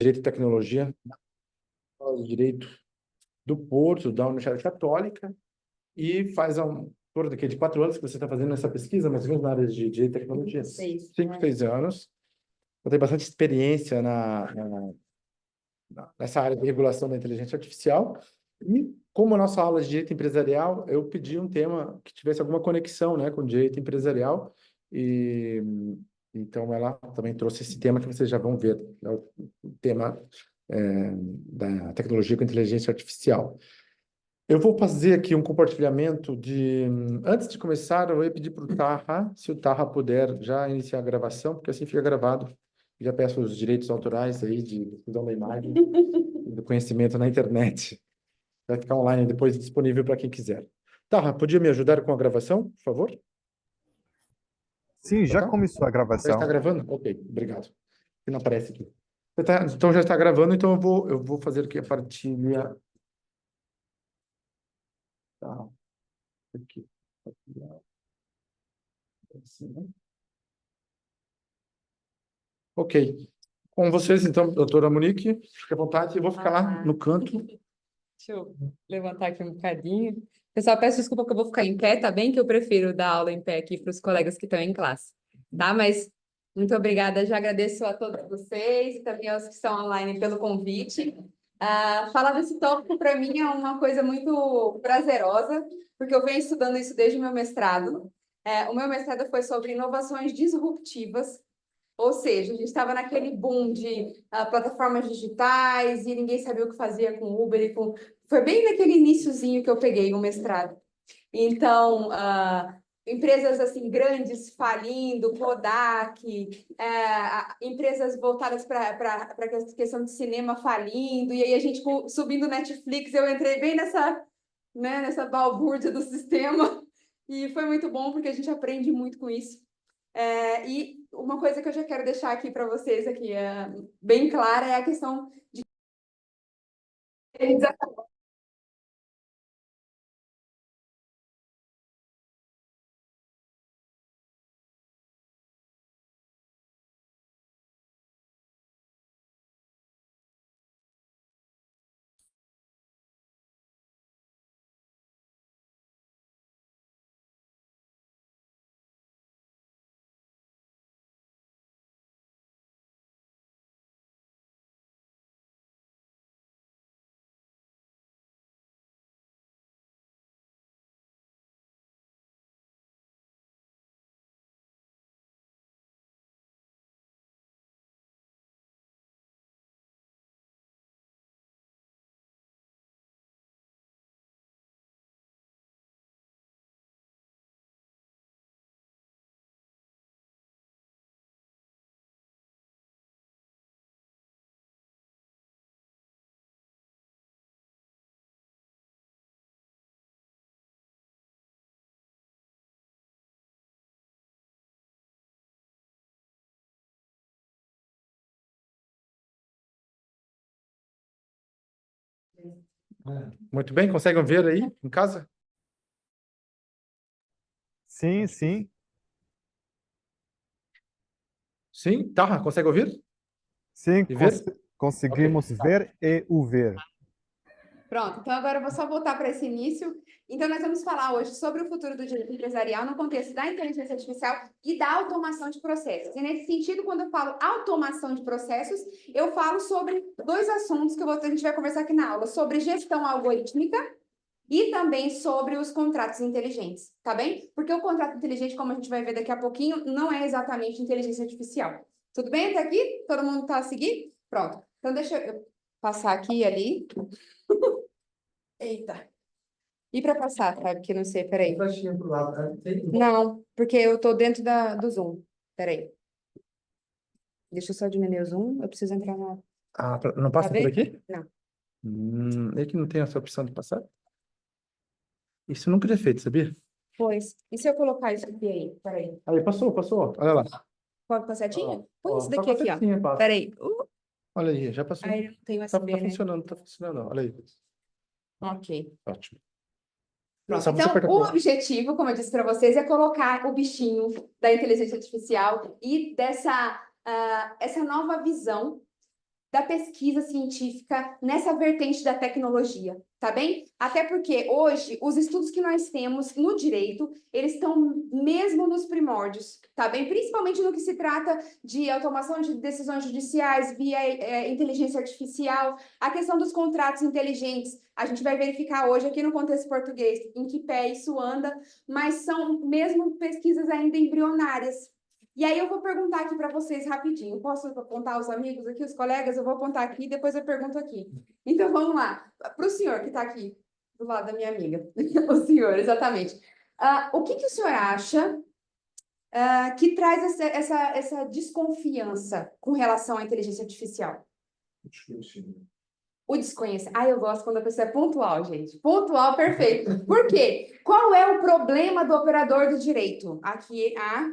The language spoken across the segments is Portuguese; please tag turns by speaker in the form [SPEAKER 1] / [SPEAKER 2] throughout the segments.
[SPEAKER 1] Direito e Tecnologia, Direito do Porto, da Universidade Católica, e faz um torno de 4 anos que você está fazendo essa pesquisa, mais ou menos na área de Direito e Tecnologia. 5, 6 anos. Eu tenho bastante experiência nessa área de regulação da inteligência artificial. E, como a nossa aula de direito empresarial, eu pedi um tema que tivesse alguma conexão, né, com o direito empresarial. E então ela também trouxe esse tema que vocês já vão ver, é o tema da tecnologia com inteligência artificial. Eu vou fazer aqui um compartilhamento de... Antes de começar, eu vou pedir para o Taha, se o Taha puder já iniciar a gravação, porque assim fica gravado. Já peço os direitos autorais aí de difusão da imagem e do conhecimento na internet. Vai ficar online depois disponível para quem quiser. Taha, podia me ajudar com a gravação, por favor?
[SPEAKER 2] Sim, já
[SPEAKER 1] Tá?
[SPEAKER 2] começou a
[SPEAKER 1] Já
[SPEAKER 2] gravação.
[SPEAKER 1] está gravando? Ok, obrigado. Não aparece aqui. Então já está gravando, então eu vou fazer aqui a partilha. Tá. Aqui. Assim, né? Ok. Com vocês, então, doutora Monique, fique à vontade. Eu vou ficar lá no canto.
[SPEAKER 3] Deixa eu levantar aqui um bocadinho. Pessoal, peço desculpa que eu vou ficar em pé, tá bem? Que eu prefiro dar aula em pé aqui para os colegas que estão em classe, tá? Mas muito obrigada, já agradeço a todos vocês e também aos que estão online pelo convite. Falar desse tópico, para mim, é uma coisa muito prazerosa, porque eu venho estudando isso desde o meu mestrado. O meu mestrado foi sobre inovações disruptivas, ou seja, a gente estava naquele boom de plataformas digitais e ninguém sabia o que fazia com Uber e com... Foi bem naquele iniciozinho que eu peguei o mestrado. Então, empresas assim grandes falindo, Kodak, empresas voltadas para a questão de cinema falindo, e aí a gente subindo Netflix, eu entrei bem nessa balbúrdia do sistema, e foi muito bom porque a gente aprende muito com isso. E uma coisa que eu já quero deixar aqui para vocês aqui, bem clara, é a questão de
[SPEAKER 1] Muito bem, conseguem ver aí em casa?
[SPEAKER 2] Sim, sim.
[SPEAKER 1] Sim? Taha, consegue ouvir
[SPEAKER 2] Sim,
[SPEAKER 1] e ver?
[SPEAKER 2] conseguimos ver e ouvir.
[SPEAKER 3] Pronto, então agora eu vou só voltar para esse início. Então, nós vamos falar hoje sobre o futuro do direito empresarial no contexto da inteligência artificial e da automação de processos. E nesse sentido, quando eu falo automação de processos, eu falo sobre 2 assuntos que a gente vai conversar aqui na aula, sobre gestão algorítmica e também sobre os contratos inteligentes, tá bem? Porque o contrato inteligente, como a gente vai ver daqui a pouquinho, não é exatamente inteligência artificial. Tudo bem até aqui? Todo mundo está a seguir? Pronto. Então, deixa eu passar aqui e ali. Eita. E para passar, sabe? Que não sei, peraí. Não, porque eu tô dentro do Zoom. Peraí. Deixa eu só diminuir o Zoom. Eu preciso entrar na...
[SPEAKER 1] Não passa
[SPEAKER 3] Tá
[SPEAKER 1] por
[SPEAKER 3] bem?
[SPEAKER 1] aqui?
[SPEAKER 3] Não.
[SPEAKER 1] É que não tem essa opção de passar? Isso eu nunca tinha feito, sabia?
[SPEAKER 3] Pois. E se eu colocar isso aqui aí? Peraí.
[SPEAKER 1] Aí, passou. Olha lá.
[SPEAKER 3] Pode passar certinho? Põe isso
[SPEAKER 1] Só
[SPEAKER 3] daqui
[SPEAKER 1] com a
[SPEAKER 3] aqui, ó.
[SPEAKER 1] setinha passa.
[SPEAKER 3] Peraí.
[SPEAKER 1] Olha aí, já passou.
[SPEAKER 3] Aí não tem
[SPEAKER 1] Tá
[SPEAKER 3] USB, né?
[SPEAKER 1] tá funcionando. Olha aí.
[SPEAKER 3] Ok.
[SPEAKER 1] Ótimo.
[SPEAKER 3] Pronto.
[SPEAKER 1] Só você
[SPEAKER 3] Então,
[SPEAKER 1] apertar
[SPEAKER 3] o
[SPEAKER 1] play.
[SPEAKER 3] objetivo, como eu disse para vocês, é colocar o bichinho da inteligência artificial e essa nova visão da pesquisa científica nessa vertente da tecnologia, tá bem? Até porque hoje os estudos que nós temos no direito, eles estão mesmo nos primórdios, tá bem? Principalmente no que se trata de automação de decisões judiciais via inteligência artificial, a questão dos contratos inteligentes, a gente vai verificar hoje aqui no contexto português em que pé isso anda, mas são mesmo pesquisas ainda embrionárias. E aí eu vou perguntar aqui para vocês rapidinho. Posso apontar os amigos aqui, os colegas? Eu vou apontar aqui e depois eu pergunto aqui. Então vamos lá. Para o senhor que está aqui do lado da minha amiga. O senhor, exatamente. O que o senhor acha que traz essa desconfiança com relação à inteligência artificial? O desconhecimento. Eu gosto quando a pessoa é pontual, gente. Pontual, perfeito. Por quê? Qual é o problema do operador do direito? Aqui, a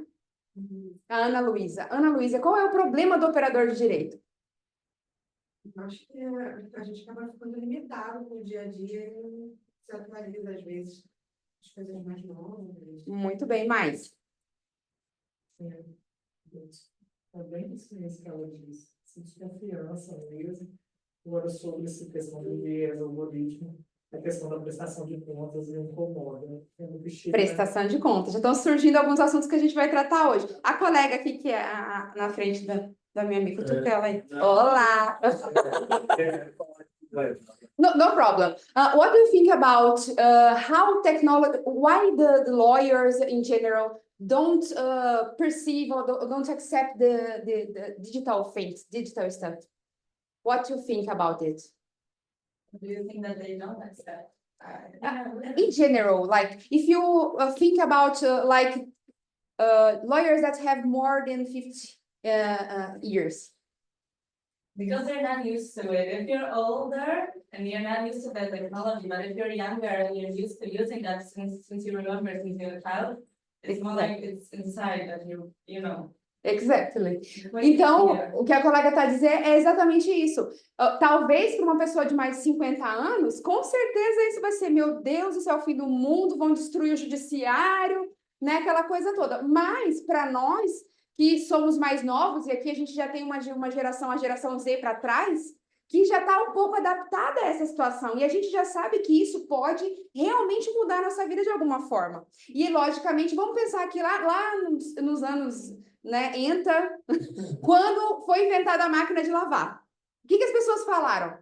[SPEAKER 3] Ana Luísa. Ana Luísa, qual é o problema do operador de direito?
[SPEAKER 4] Acho que a gente acaba ficando limitado no dia a dia e se atualiza, às vezes, as coisas mais novas.
[SPEAKER 3] Muito bem, mais.
[SPEAKER 4] Também isso que ela disse, essa desconfiança mesmo. Agora, sobre essa questão do viés, algoritmo, a questão da prestação de contas me incomoda.
[SPEAKER 3] Prestação de contas. Já estão surgindo alguns assuntos que a gente vai tratar hoje. A colega aqui, que é na frente da minha amiga, cutuca ela aí. Olá! No problem. What do you think about how technology, why the lawyers in general don't perceive or don't accept the digital things, digital stuff? What do you think about it?
[SPEAKER 4] Do you think that they don't accept?
[SPEAKER 3] In general, like if you think about lawyers that have more than 50 years.
[SPEAKER 5] Because they're not used to it. If you're older and you're not used to the technology, but if you're younger and you're used to using that since you remember since you're a child, it's more like it's inside that you know.
[SPEAKER 3] Exactly. Então, o que a colega está a dizer é exatamente isso. Talvez para uma pessoa de mais de 50 anos, com certeza isso vai ser, meu Deus, isso é o fim do mundo, vão destruir o judiciário, né? Aquela coisa toda. Mas, para nós, que somos mais novos, e aqui a gente já tem uma geração, a geração Z para trás, que já está um pouco adaptada a essa situação. E a gente já sabe que isso pode realmente mudar a nossa vida de alguma forma. E, logicamente, vamos pensar que lá nos anos... né, quando foi inventada a máquina de lavar. O que as pessoas falaram?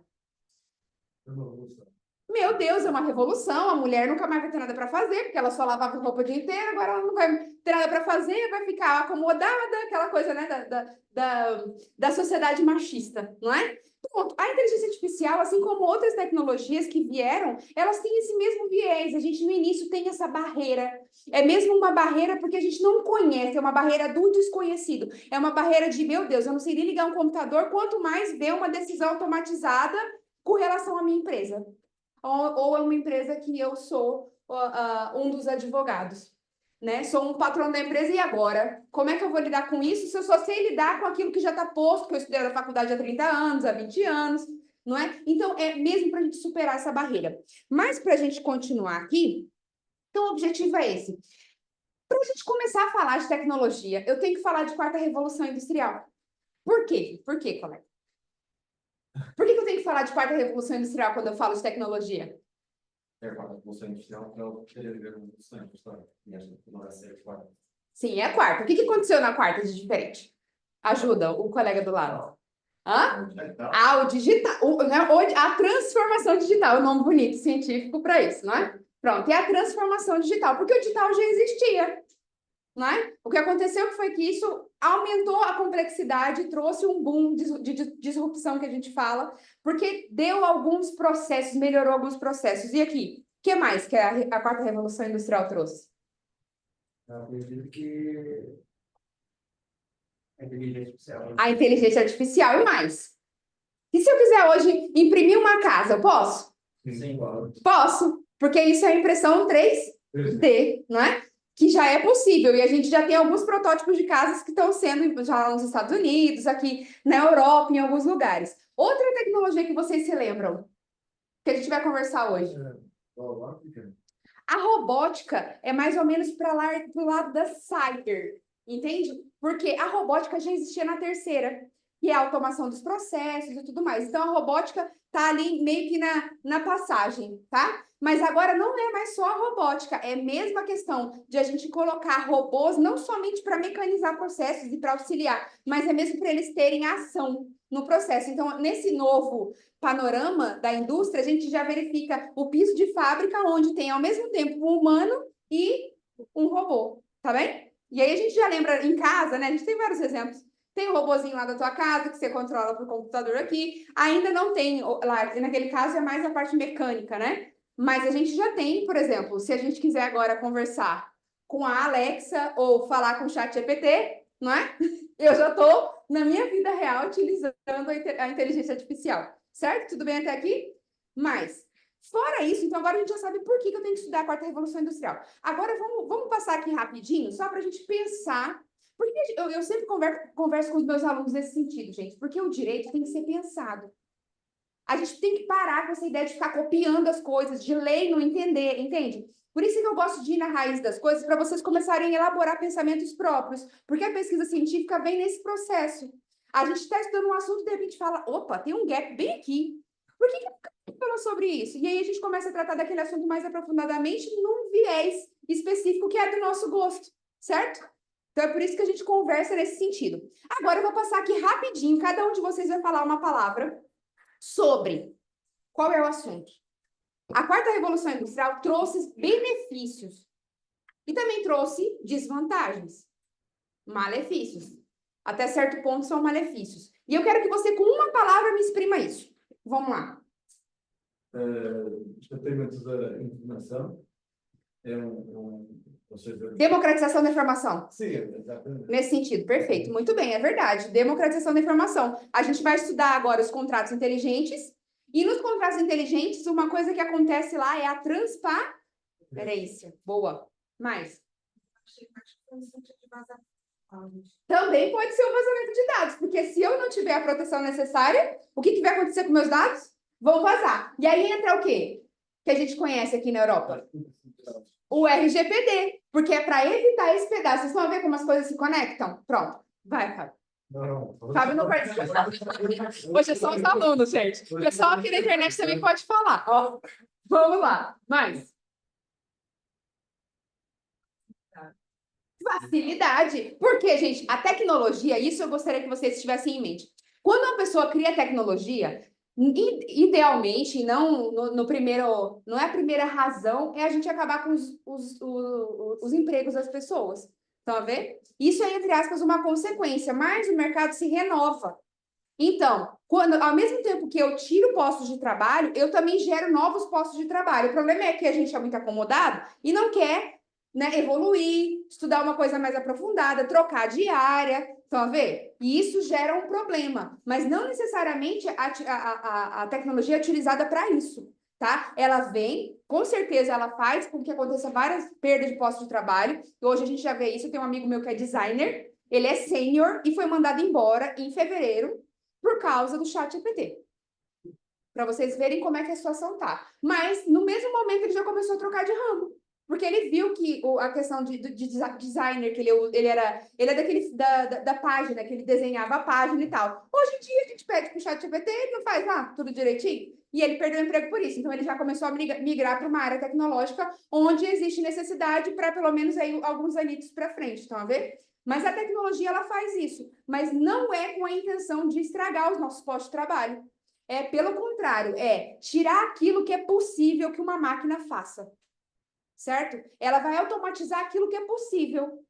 [SPEAKER 3] Meu Deus, é uma revolução, a mulher nunca mais vai ter nada para fazer, porque ela só lavava roupa o dia inteiro, agora ela não vai ter nada para fazer, vai ficar acomodada, aquela coisa, né, da sociedade machista, não é? Ponto. A inteligência artificial, assim como outras tecnologias que vieram, elas têm esse mesmo viés. A gente, no início, tem essa barreira. É mesmo uma barreira porque a gente não conhece, é uma barreira do desconhecido. É uma barreira de, meu Deus, eu não sei nem ligar um computador, quanto mais ver uma decisão automatizada com relação à minha empresa. Ou é uma empresa que eu sou um dos advogados. Né? Sou um patrão da empresa e agora? Como é que eu vou lidar com isso se eu só sei lidar com aquilo que já está posto, que eu estudei na faculdade há 30 anos, há 20 anos, não é? Então, é mesmo para a gente superar essa barreira. Mas, para a gente continuar aqui, então o objetivo é esse. Para a gente começar a falar de tecnologia, eu tenho que falar de quarta revolução industrial. Por quê? Por quê, colega? Por que eu tenho que falar de quarta revolução industrial quando eu falo de tecnologia? Sim, é a quarta. O que aconteceu na quarta de diferente? Ajuda o colega do lado. O digital. A transformação digital, é um nome bonito, científico para isso, não é? Pronto, é a transformação digital, porque o digital já existia, não é? O que aconteceu foi que isso aumentou a complexidade, trouxe um boom de disrupção que a gente fala, porque deu alguns processos, melhorou alguns processos. E aqui? O que mais que a quarta revolução industrial trouxe?
[SPEAKER 4] Eu acredito que
[SPEAKER 3] a inteligência artificial e mais. E se eu quiser hoje imprimir uma casa, eu posso?
[SPEAKER 4] Sim,
[SPEAKER 3] posso, porque isso é impressão 3D, não é? Que já é possível, e a gente já tem alguns protótipos de casas que estão sendo já nos Estados Unidos, aqui na Europa, em alguns lugares. Outra tecnologia que vocês se lembram, que a gente vai conversar hoje. A robótica é mais ou menos para o lado da cyber, entende? Porque a robótica já existia na terceira.
[SPEAKER 6] que é a automação dos processos e tudo mais. Então, a robótica está ali meio que na passagem, tá? Mas agora não é mais só a robótica, é mesmo a questão de a gente colocar robôs não somente para mecanizar processos e para auxiliar, mas é mesmo para eles terem ação no processo. Então, nesse novo panorama da indústria, a gente já verifica o piso de fábrica, onde tem ao mesmo tempo um humano e um robô, tá bem? E aí a gente já lembra em casa, né? A gente tem vários exemplos. Tem o robozinho lá da tua casa, que você controla por computador aqui. Ainda não tem, lá, naquele caso é mais a parte mecânica, né? Mas a gente já tem, por exemplo, se a gente quiser agora conversar com a Alexa ou falar com o ChatGPT, não é? Eu já estou, na minha vida real, utilizando a inteligência artificial. Certo? Tudo bem até aqui? Mas, fora isso, então agora a gente já sabe por que eu tenho que estudar a quarta revolução industrial. Agora vamos passar aqui rapidinho, só para a gente pensar. Porque eu sempre converso com os meus alunos nesse sentido, gente, porque o direito tem que ser pensado. A gente tem que parar com essa ideia de ficar copiando as coisas, de ler e não entender, entende? Por isso que eu gosto de ir na raiz das coisas, para vocês começarem a elaborar pensamentos próprios, porque a pesquisa científica vem nesse processo. A gente está estudando um assunto e de repente fala, opa, tem um gap bem aqui. Por que eu falou sobre isso? E aí a gente começa a tratar daquele assunto mais aprofundadamente num viés específico que é do nosso gosto, certo? Então é por isso que a gente conversa nesse sentido. Agora eu vou passar aqui rapidinho, cada um de vocês vai falar uma palavra sobre qual é o assunto. A quarta revolução industrial trouxe benefícios e também trouxe desvantagens, malefícios. Até certo ponto são malefícios. E eu quero que você, com uma palavra, me exprima isso. Vamos lá.
[SPEAKER 1] Tratamento da informação ou seja,
[SPEAKER 6] Democratização da informação.
[SPEAKER 1] sim, exatamente.
[SPEAKER 6] Nesse sentido, perfeito. Muito bem, é verdade. Democratização da informação. A gente vai estudar agora os contratos inteligentes. E nos contratos inteligentes, uma coisa que acontece lá é a transparência. Boa. Mais. Também pode ser o vazamento de dados, porque se eu não tiver a proteção necessária, o que vai acontecer com meus dados? Vão vazar. E aí entra o quê? Que a gente conhece aqui na Europa? O RGPD, porque é para evitar esse pedaço. Vocês vão ver como as coisas se conectam? Pronto. Vai, Fábio.
[SPEAKER 1] Não.
[SPEAKER 6] Fábio não participa. Hoje é só os alunos, gente. O pessoal aqui na internet também pode falar. Ó, vamos lá. Mais. Facilidade. Porque, gente, a tecnologia, isso eu gostaria que vocês tivessem em mente. Quando uma pessoa cria tecnologia, idealmente, não no primeiro, não é a primeira razão, é a gente acabar com os empregos das pessoas. Estão a ver? Isso é, entre aspas, uma consequência, mas o mercado se renova. Então, ao mesmo tempo que eu tiro postos de trabalho, eu também gero novos postos de trabalho. O problema é que a gente é muito acomodado e não quer, né, evoluir, estudar uma coisa mais aprofundada, trocar de área. Estão a ver? E isso gera um problema, mas não necessariamente a tecnologia é utilizada para isso, tá? Ela vem, com certeza ela faz com que aconteça várias perdas de postos de trabalho. Hoje a gente já vê isso, tem um amigo meu que é designer, ele é sênior e foi mandado embora em fevereiro por causa do ChatGPT. Para vocês verem como é que a situação tá. Mas, no mesmo momento, ele já começou a trocar de ramo. Porque ele viu que a questão de designer, que ele é daquele da página, que ele desenhava a página e tal. Hoje em dia, a gente pede para o ChatGPT, ele não faz tudo direitinho. E ele perdeu o emprego por isso. Então, ele já começou a migrar para uma área tecnológica, onde existe necessidade para, pelo menos, aí, alguns anitos para frente. Estão a ver? Mas a tecnologia, ela faz isso. Mas não é com a intenção de estragar os nossos postos de trabalho. É, pelo contrário, é tirar aquilo que é possível que uma máquina faça. Certo? Ela vai automatizar aquilo que é possível.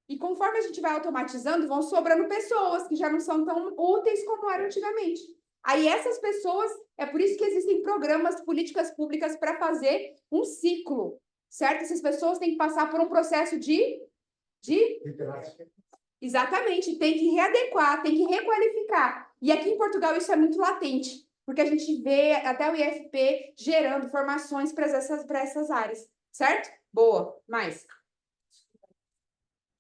[SPEAKER 6] E conforme a gente vai automatizando, vão sobrando pessoas que já não são tão úteis como eram antigamente. Aí essas pessoas, é por isso que existem programas, políticas públicas para fazer um ciclo, certo? Essas pessoas têm que passar por um processo de... Exatamente, tem que readequar, tem que requalificar. E aqui em Portugal isso é muito latente, porque a gente vê até o IFP gerando formações para essas áreas. Certo? Boa. Mais.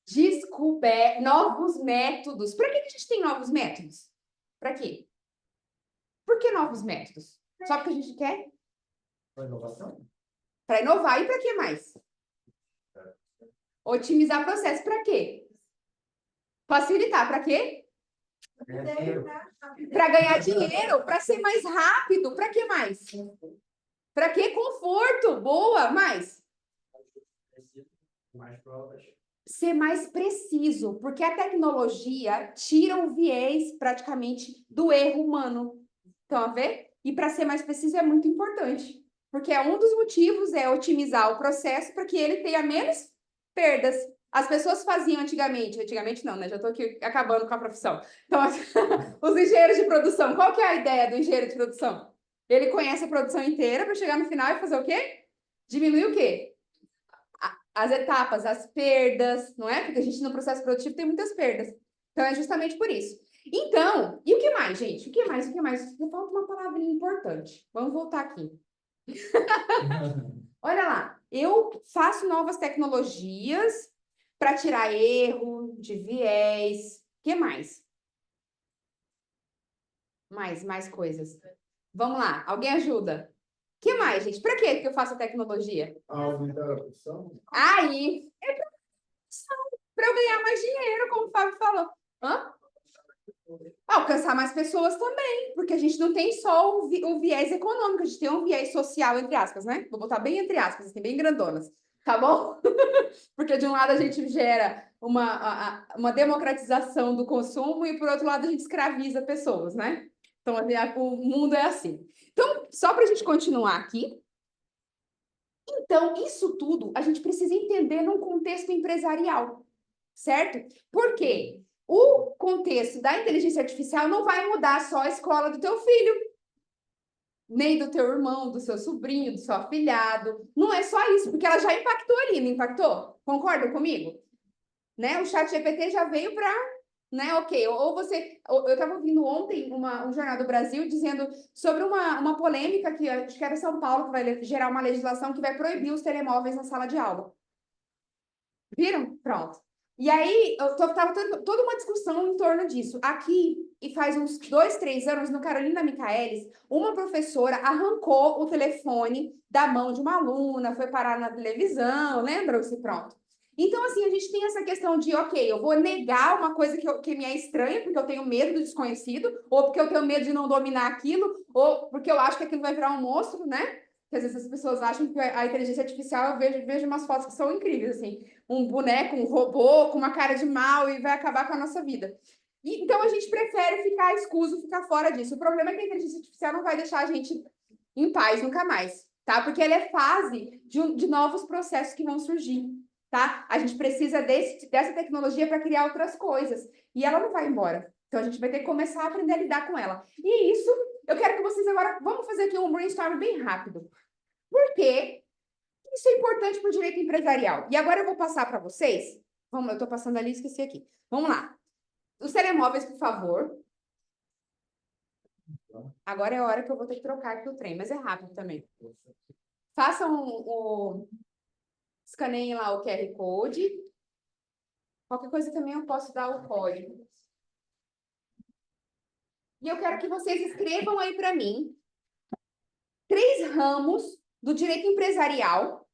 [SPEAKER 6] Descobrir novos métodos. Para que a gente tem novos métodos? Para quê? Por que novos métodos? Só porque a gente quer?
[SPEAKER 1] Para inovação?
[SPEAKER 6] Para inovar. E para que mais? Otimizar processo. Para quê? Facilitar. Para quê? Para ganhar dinheiro, para ser mais rápido, para que mais? Para que conforto? Boa, mais.
[SPEAKER 4] Mais provas.
[SPEAKER 6] Ser mais preciso, porque a tecnologia tira o viés praticamente do erro humano. Estão a ver? E para ser mais preciso é muito importante, porque um dos motivos é otimizar o processo para que ele tenha menos perdas. As pessoas faziam antigamente não, né? Já estou aqui acabando com a profissão. Então, os engenheiros de produção, qual que é a ideia do engenheiro de produção? Ele conhece a produção inteira para chegar no final e fazer o quê? Diminuir o quê? As etapas, as perdas, não é? Porque a gente no processo produtivo tem muitas perdas. Então, é justamente por isso. Então, e o que mais, gente? O que mais? Falta uma palavrinha importante. Vamos voltar aqui. Olha lá, eu faço novas tecnologias para tirar erro de viés. O que mais? Mais coisas. Vamos lá, alguém ajuda? O que mais, gente? Para que eu faço a tecnologia?
[SPEAKER 1] Aumentar a produção?
[SPEAKER 6] Aí, é para eu ganhar mais dinheiro, como o Fábio falou. Hã? Alcançar mais pessoas também, porque a gente não tem só o viés econômico, a gente tem um viés social, entre aspas, né? Vou botar bem entre aspas, assim, bem grandonas, tá bom? Porque de um lado a gente gera uma democratização do consumo e por outro lado a gente escraviza pessoas, né? Então, o mundo é assim. Então, só para a gente continuar aqui. Então, isso tudo a gente precisa entender num contexto empresarial, certo? Por quê? O contexto da inteligência artificial não vai mudar só a escola do teu filho, nem do teu irmão, do seu sobrinho, do seu afilhado. Não é só isso, porque ela já impactou ali, não impactou? Concordam comigo? Né? O ChatGPT já veio para, né? Ok, ou você... Eu estava ouvindo ontem um jornal do Brasil dizendo sobre uma polêmica que acho que era São Paulo, que vai gerar uma legislação que vai proibir os telemóveis na sala de aula. Viram? Pronto. E aí, estava toda uma discussão em torno disso. Aqui, e faz uns 2, 3 anos, no Carolina Michaelis, uma professora arrancou o telefone da mão de uma aluna, foi parar na televisão, lembram-se? Pronto. Então, assim, a gente tem essa questão de, ok, eu vou negar uma coisa que me é estranha, porque eu tenho medo do desconhecido, ou porque eu tenho medo de não dominar aquilo, ou porque eu acho que aquilo vai virar um monstro, né? Porque às vezes as pessoas acham que a inteligência artificial, eu vejo umas fotos que são incríveis, assim, um boneco, um robô com uma cara de mal e vai acabar com a nossa vida. Então, a gente prefere ficar escuso, ficar fora disso. O problema é que a inteligência artificial não vai deixar a gente em paz nunca mais, tá? Porque ela é fase de novos processos que vão surgir, tá? A gente precisa dessa tecnologia para criar outras coisas. E ela não vai embora. Então, a gente vai ter que começar a aprender a lidar com ela. E isso, eu quero que vocês agora... Vamos fazer aqui um brainstorm bem rápido. Por quê? Isso é importante para o direito empresarial. E agora eu vou passar para vocês. Vamos, eu estou passando ali e esqueci aqui. Vamos lá. Os telemóveis, por favor. Agora é a hora que eu vou ter que trocar aqui o trem, mas é rápido também. Façam escaneiem lá o QR Code. Qualquer coisa também eu posso dar o código. E eu quero que vocês escrevam aí para mim 3 ramos do direito empresarial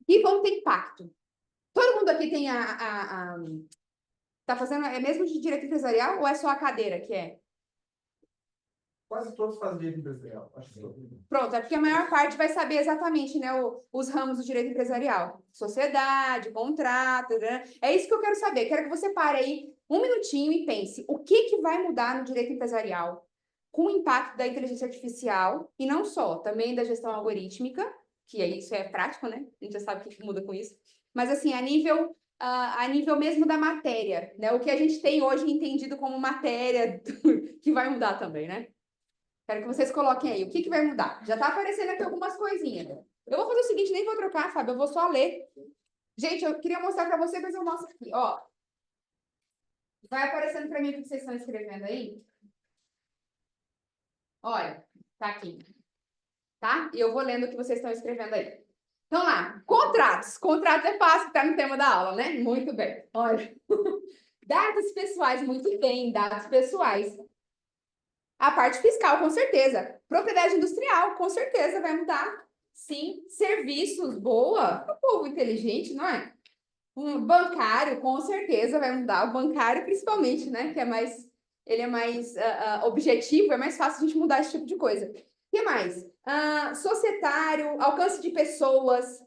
[SPEAKER 6] que vão ter impacto. Todo mundo aqui tem tá fazendo, é mesmo de direito empresarial ou é só a cadeira que é?
[SPEAKER 1] Quase todos fazem direito empresarial. Acho que
[SPEAKER 6] Pronto, é porque a maior parte vai saber exatamente, né, os ramos do direito empresarial. Sociedade, contrato, né? É isso que eu quero saber. Quero que você pare aí um minutinho e pense o que vai mudar no direito empresarial com o impacto da inteligência artificial e não só, também da gestão algorítmica, que isso é prático, né? A gente já sabe o que muda com isso. Mas, assim, a nível mesmo da matéria, né? O que a gente tem hoje entendido como matéria que vai mudar também, né? Quero que vocês coloquem aí o que vai mudar. Já está aparecendo aqui algumas coisinhas. Eu vou fazer o seguinte, nem vou trocar, Fábio, eu vou só ler. Gente, eu queria mostrar para vocês, mas eu mostro aqui, ó. Vai aparecendo para mim o que vocês estão escrevendo aí? Olha, tá aqui. Tá? E eu vou lendo o que vocês estão escrevendo aí. Então lá, contratos. Contrato é fácil, está no tema da aula, né? Muito bem. Olha. Dados pessoais, muito bem, dados pessoais. A parte fiscal, com certeza. Propriedade industrial, com certeza vai mudar. Sim. Serviços, boa. O povo inteligente, não é? Um bancário, com certeza, vai mudar. O bancário, principalmente, né? Que é mais... Ele é mais objetivo, é mais fácil a gente mudar esse tipo de coisa. O que mais? Societário, alcance de pessoas,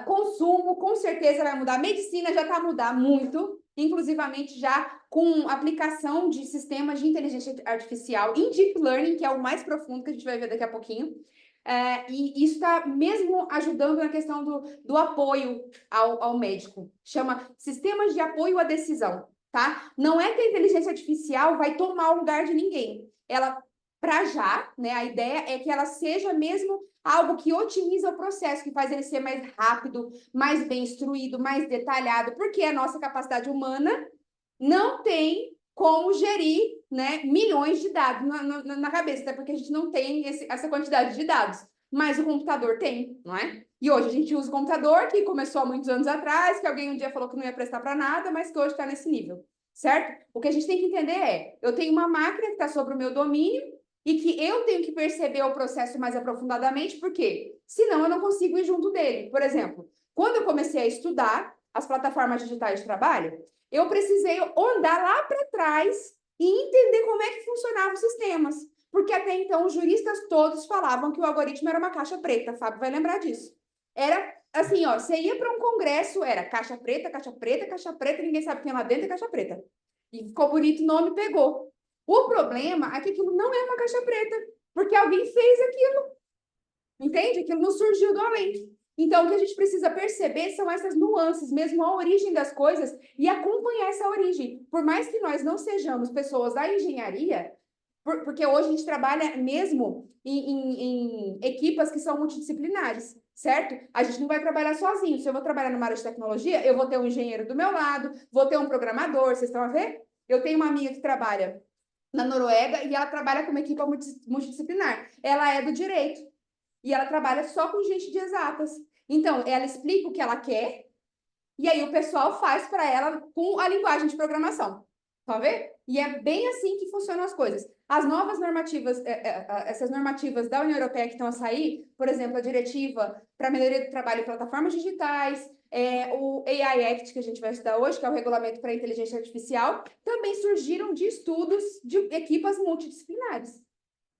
[SPEAKER 6] consumo, com certeza vai mudar. Medicina já está a mudar muito, inclusivamente já com aplicação de sistemas de inteligência artificial em deep learning, que é o mais profundo que a gente vai ver daqui a pouquinho. E isso está mesmo ajudando na questão do apoio ao médico. Chama sistemas de apoio à decisão, tá? Não é que a inteligência artificial vai tomar o lugar de ninguém. Ela, para já, né, a ideia é que ela seja mesmo algo que otimiza o processo, que faz ele ser mais rápido, mais bem instruído, mais detalhado, porque a nossa capacidade humana não tem como gerir, né, milhões de dados na cabeça, até porque a gente não tem essa quantidade de dados, mas o computador tem, não é? E hoje a gente usa o computador, que começou há muitos anos atrás, que alguém um dia falou que não ia prestar para nada, mas que hoje está nesse nível, certo? O que a gente tem que entender é, eu tenho uma máquina que está sobre o meu domínio, e que eu tenho que perceber o processo mais aprofundadamente, porque senão eu não consigo ir junto dele. Por exemplo, quando eu comecei a estudar as plataformas digitais de trabalho, eu precisei andar lá para trás e entender como é que funcionavam os sistemas. Porque até então os juristas todos falavam que o algoritmo era uma caixa preta. Fábio vai lembrar disso. Era assim, ó, você ia para um congresso, era caixa preta, caixa preta, caixa preta, ninguém sabe o que tem lá dentro, é caixa preta. E ficou bonito, o nome pegou. O problema é que aquilo não é uma caixa preta, porque alguém fez aquilo. Entende? Aquilo não surgiu do além. Então, o que a gente precisa perceber são essas nuances, mesmo a origem das coisas, e acompanhar essa origem. Por mais que nós não sejamos pessoas da engenharia, porque hoje a gente trabalha mesmo em equipas que são multidisciplinares, certo? A gente não vai trabalhar sozinho. Se eu vou trabalhar numa área de tecnologia, eu vou ter um engenheiro do meu lado, vou ter um programador, vocês estão a ver? Eu tenho uma amiga que trabalha na Noruega e ela trabalha com uma equipe multidisciplinar. Ela é do direito e ela trabalha só com gente de exatas. Então, ela explica o que ela quer e aí o pessoal faz para ela com a linguagem de programação. Tá vendo? E é bem assim que funcionam as coisas. As novas normativas, essas normativas da União Europeia que estão a sair, por exemplo, a diretiva para a melhoria do trabalho em plataformas digitais, o AI Act, que a gente vai estudar hoje, que é o regulamento para a inteligência artificial, também surgiram de estudos de equipas multidisciplinares,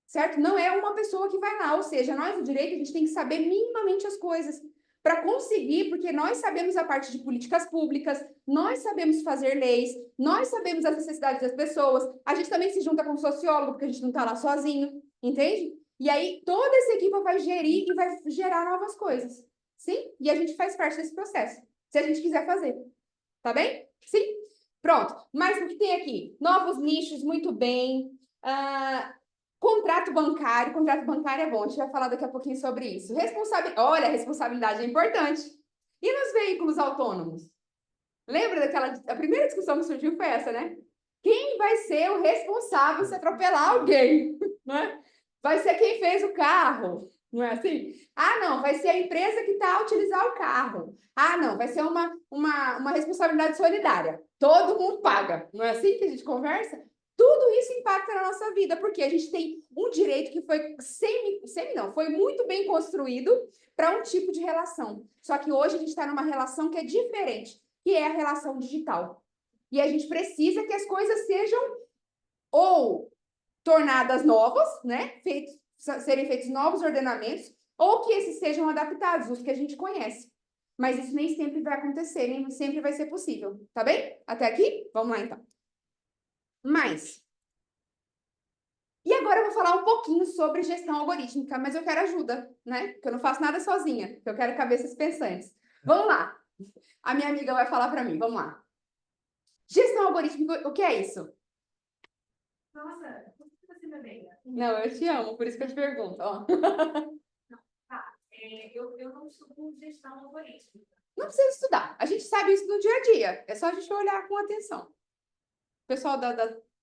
[SPEAKER 6] certo? Não é uma pessoa que vai lá, ou seja, nós do direito, a gente tem que saber minimamente as coisas para conseguir, porque nós sabemos a parte de políticas públicas, nós sabemos fazer leis, nós sabemos as necessidades das pessoas, a gente também se junta com um sociólogo, porque a gente não está lá sozinho, entende? E aí toda essa equipe vai gerir e vai gerar novas coisas, sim? E a gente faz parte desse processo, se a gente quiser fazer, tá bem? Sim? Pronto, mas o que tem aqui? Novos nichos, muito bem. Contrato bancário é bom, a gente vai falar daqui a pouquinho sobre isso. Olha, responsabilidade é importante. E nos veículos autônomos? Lembra a primeira discussão que surgiu foi essa, né? Quem vai ser o responsável se atropelar alguém, né? Vai ser quem fez o carro, não é assim? Ah, não, vai ser a empresa que está a utilizar o carro. Ah, não, vai ser uma responsabilidade solidária. Todo mundo paga, não é assim que a gente conversa? Tudo isso impacta na nossa vida, porque a gente tem um direito que foi foi muito bem construído para um tipo de relação. Só que hoje a gente está numa relação que é diferente, que é a relação digital. E a gente precisa que as coisas sejam ou tornadas novas, né? Serem feitos novos ordenamentos, ou que esses sejam adaptados, os que a gente conhece. Mas isso nem sempre vai acontecer, nem sempre vai ser possível. Tá bem? Até aqui? Vamos lá, então. E agora eu vou falar um pouquinho sobre gestão algorítmica, mas eu quero ajuda, né? Porque eu não faço nada sozinha, eu quero cabeças pensantes. Vamos lá. A minha amiga vai falar para mim, vamos lá. Gestão algorítmica, o que é isso?
[SPEAKER 5] Nossa, você me amiga.
[SPEAKER 6] Não, eu te amo, por isso que eu te pergunto. Ó.
[SPEAKER 5] Eu não estudo gestão algorítmica.
[SPEAKER 6] Não precisa estudar, a gente sabe isso no dia a dia, é só a gente olhar com atenção. O pessoal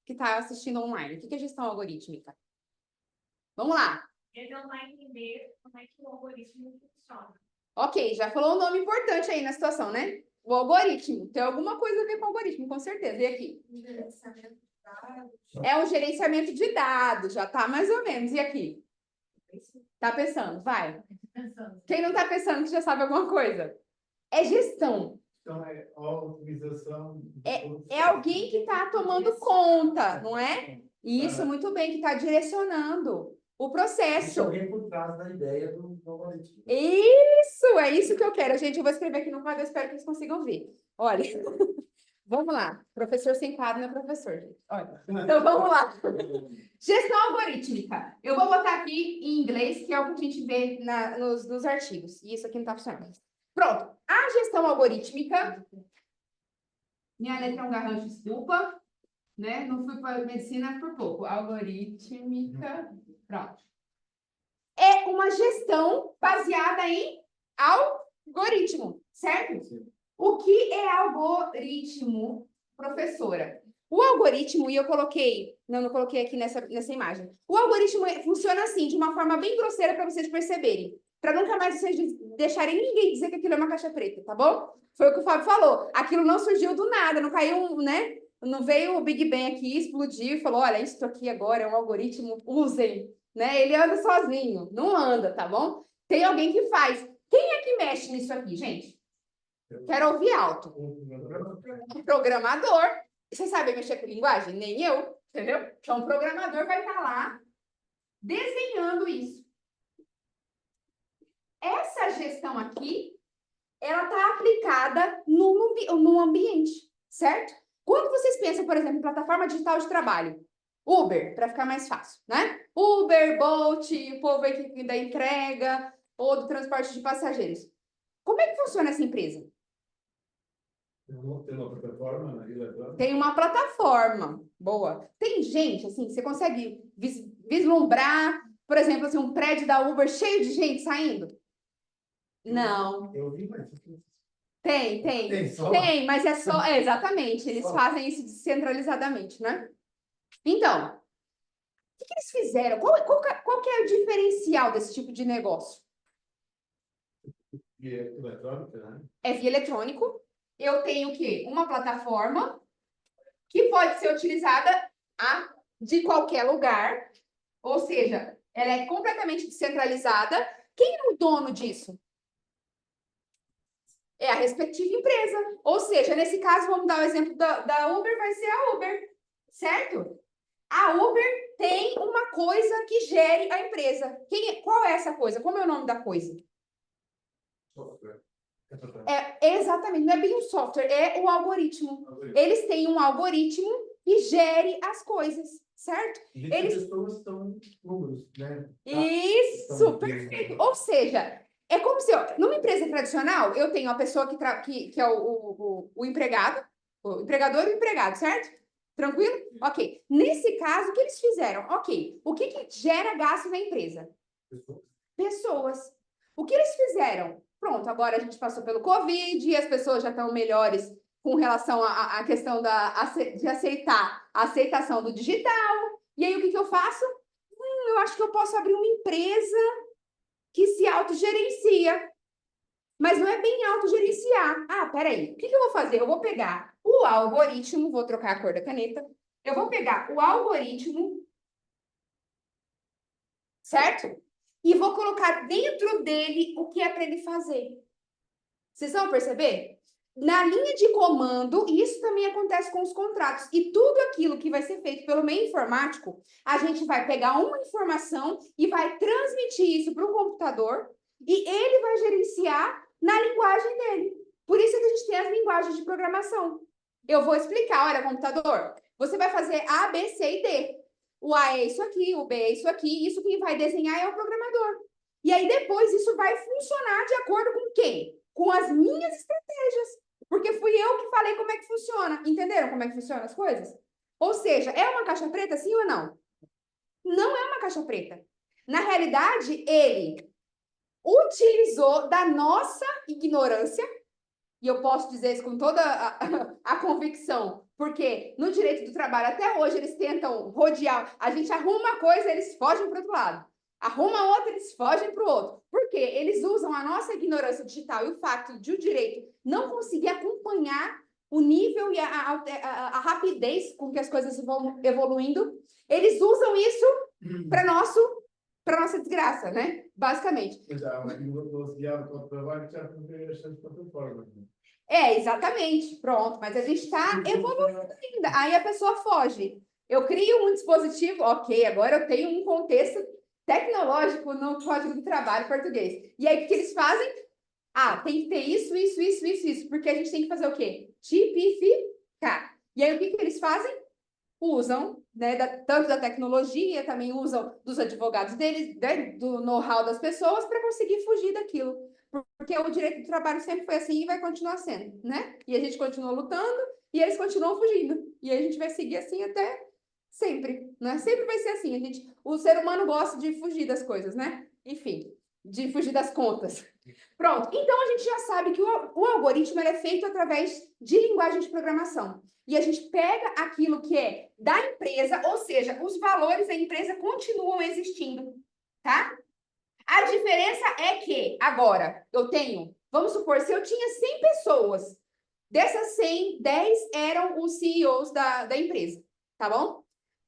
[SPEAKER 6] que está assistindo online, o que é gestão algorítmica? Vamos lá.
[SPEAKER 5] É tentar entender como é que o algoritmo funciona.
[SPEAKER 6] Ok, já falou um nome importante aí na situação, né? O algoritmo. Tem alguma coisa a ver com o algoritmo, com certeza. E aqui?
[SPEAKER 5] Gerenciamento de dados.
[SPEAKER 6] É um gerenciamento de dados, já tá mais ou menos. E aqui? Tá pensando? Vai. Quem não tá pensando que já sabe alguma coisa? É gestão.
[SPEAKER 7] Então, é a utilização de todos
[SPEAKER 6] É alguém que está tomando conta, não é? Isso, muito bem, que está direcionando o
[SPEAKER 1] Existe
[SPEAKER 6] processo.
[SPEAKER 1] alguém por trás da ideia do algoritmo.
[SPEAKER 6] Isso, é isso que eu quero. Gente, eu vou escrever aqui no quadro, eu espero que vocês consigam ver. Olha, vamos lá. Professor sem quadro não é professor, gente. Olha, então vamos lá. Gestão algorítmica. Eu vou botar aqui em inglês, que é o que a gente vê nos artigos. E isso aqui não está funcionando. Pronto. A gestão algorítmica. Minha letra é um garrancho, desculpa. Né? Não fui para medicina por pouco. Algorítmica. Pronto. É uma gestão baseada em algoritmo, certo? O que é algoritmo, professora? O algoritmo, e eu coloquei, não coloquei aqui nessa imagem. O algoritmo funciona assim, de uma forma bem grosseira para vocês perceberem. Para nunca mais vocês deixarem ninguém dizer que aquilo é uma caixa preta, tá bom? Foi o que o Fábio falou. Aquilo não surgiu do nada, não caiu, né? Não veio o Big Bang aqui, explodiu e falou: olha, isso aqui agora é um algoritmo, usem. Né? Ele anda sozinho, não anda, tá bom? Tem alguém que faz. Quem é que mexe nisso aqui, gente? Quero ouvir alto. Um programador. Vocês sabem mexer com linguagem? Nem eu, entendeu? Então, o programador vai estar lá desenhando isso. Essa gestão aqui, ela está aplicada no ambiente, certo? Quando vocês pensam, por exemplo, em plataforma digital de trabalho, Uber, para ficar mais fácil, né? Uber, Bolt, o povo aí da entrega ou do transporte de passageiros. Como é que funciona essa empresa?
[SPEAKER 7] Tem uma plataforma eletrônica?
[SPEAKER 6] Tem uma plataforma, boa. Tem gente, assim, você consegue vislumbrar, por exemplo, assim, um prédio da Uber cheio de gente saindo? Não.
[SPEAKER 1] Eu vi, mas...
[SPEAKER 6] Tem, mas é só... exatamente, eles fazem isso descentralizadamente, né? Então, o que eles fizeram? Qual que é o diferencial desse tipo de negócio?
[SPEAKER 7] Via eletrônica, né?
[SPEAKER 6] É via eletrônico. Eu tenho o quê? Uma plataforma que pode ser utilizada de qualquer lugar. Ou seja, ela é completamente descentralizada. Quem é o dono disso? É a respectiva empresa. Ou seja, nesse caso, vamos dar o exemplo da Uber, vai ser a Uber, certo? A Uber tem uma coisa que gere a empresa. Qual é essa coisa? Como é o nome da coisa?
[SPEAKER 7] Software.
[SPEAKER 6] Exatamente, não é bem um software, é o algoritmo. Eles têm um algoritmo que gere as coisas, certo?
[SPEAKER 1] Eles pessoas estão números, né?
[SPEAKER 6] Isso, perfeito. Ou seja, é como se numa empresa tradicional, eu tenho a pessoa que é o empregado, o empregador e o empregado, certo? Tranquilo? Ok. Nesse caso, o que eles fizeram? Ok. O que gera gasto na empresa? Pessoas. O que eles fizeram? Pronto, agora a gente passou pelo Covid e as pessoas já estão melhores com relação à questão de aceitar a aceitação do digital. E aí, o que eu faço? Eu acho que eu posso abrir uma empresa que se autogerencia. Mas não é bem autogerenciar. Peraí, o que eu vou fazer? Eu vou pegar o algoritmo, vou trocar a cor da caneta, eu vou pegar o algoritmo, certo? E vou colocar dentro dele o que é para ele fazer. Vocês vão perceber? Na linha de comando, e isso também acontece com os contratos, e tudo aquilo que vai ser feito pelo meio informático, a gente vai pegar uma informação e vai transmitir isso para o computador, e ele vai gerenciar na linguagem dele. Por isso que a gente tem as linguagens de programação. Eu vou explicar, olha, computador, você vai fazer A, B, C e D. O A é isso aqui, o B é isso aqui, isso quem vai desenhar é o programador. E aí depois isso vai funcionar de acordo com quem? Com as minhas estratégias. Porque fui eu que falei como é que funciona. Entenderam como é que funcionam as coisas? Ou seja, é uma caixa preta, sim ou não? Não é uma caixa preta. Na realidade, ele utilizou da nossa ignorância, e eu posso dizer isso com toda a convicção, porque no direito do trabalho, até hoje, eles tentam rodear. A gente arruma uma coisa, eles fogem para o outro lado. Arruma outra, eles fogem para o outro. Por quê? Eles usam a nossa ignorância digital e o fato de o direito não conseguir acompanhar o nível e a rapidez com que as coisas vão evoluindo. Eles usam isso para nossa desgraça, né? Basicamente.
[SPEAKER 7] Mas há aquilo que fosse guiado para o trabalho, já não tem as plataformas.
[SPEAKER 6] Exatamente. Pronto, mas a gente está evoluindo ainda. Aí a pessoa foge. Eu crio um dispositivo, ok, agora eu tenho um contexto tecnológico no Código do Trabalho português. E aí, o que eles fazem? Tem que ter isso, porque a gente tem que fazer o quê? Tipificar. E aí, o que eles fazem? Usam, né, tanto da tecnologia, também usam dos advogados deles, né, do know-how das pessoas para conseguir fugir daquilo. Porque o direito do trabalho sempre foi assim e vai continuar sendo, né? E a gente continua lutando e eles continuam fugindo. E a gente vai seguir assim até sempre, né? Sempre vai ser assim. O ser humano gosta de fugir das coisas, né? Enfim, de fugir das contas. Pronto. Então, a gente já sabe que o algoritmo ele é feito através de linguagem de programação. E a gente pega aquilo que é da empresa, ou seja, os valores da empresa continuam existindo, tá? A diferença é que, agora, eu tenho, vamos supor, se eu tinha 100 pessoas, dessas 100, 10 eram os CEOs da empresa, tá bom?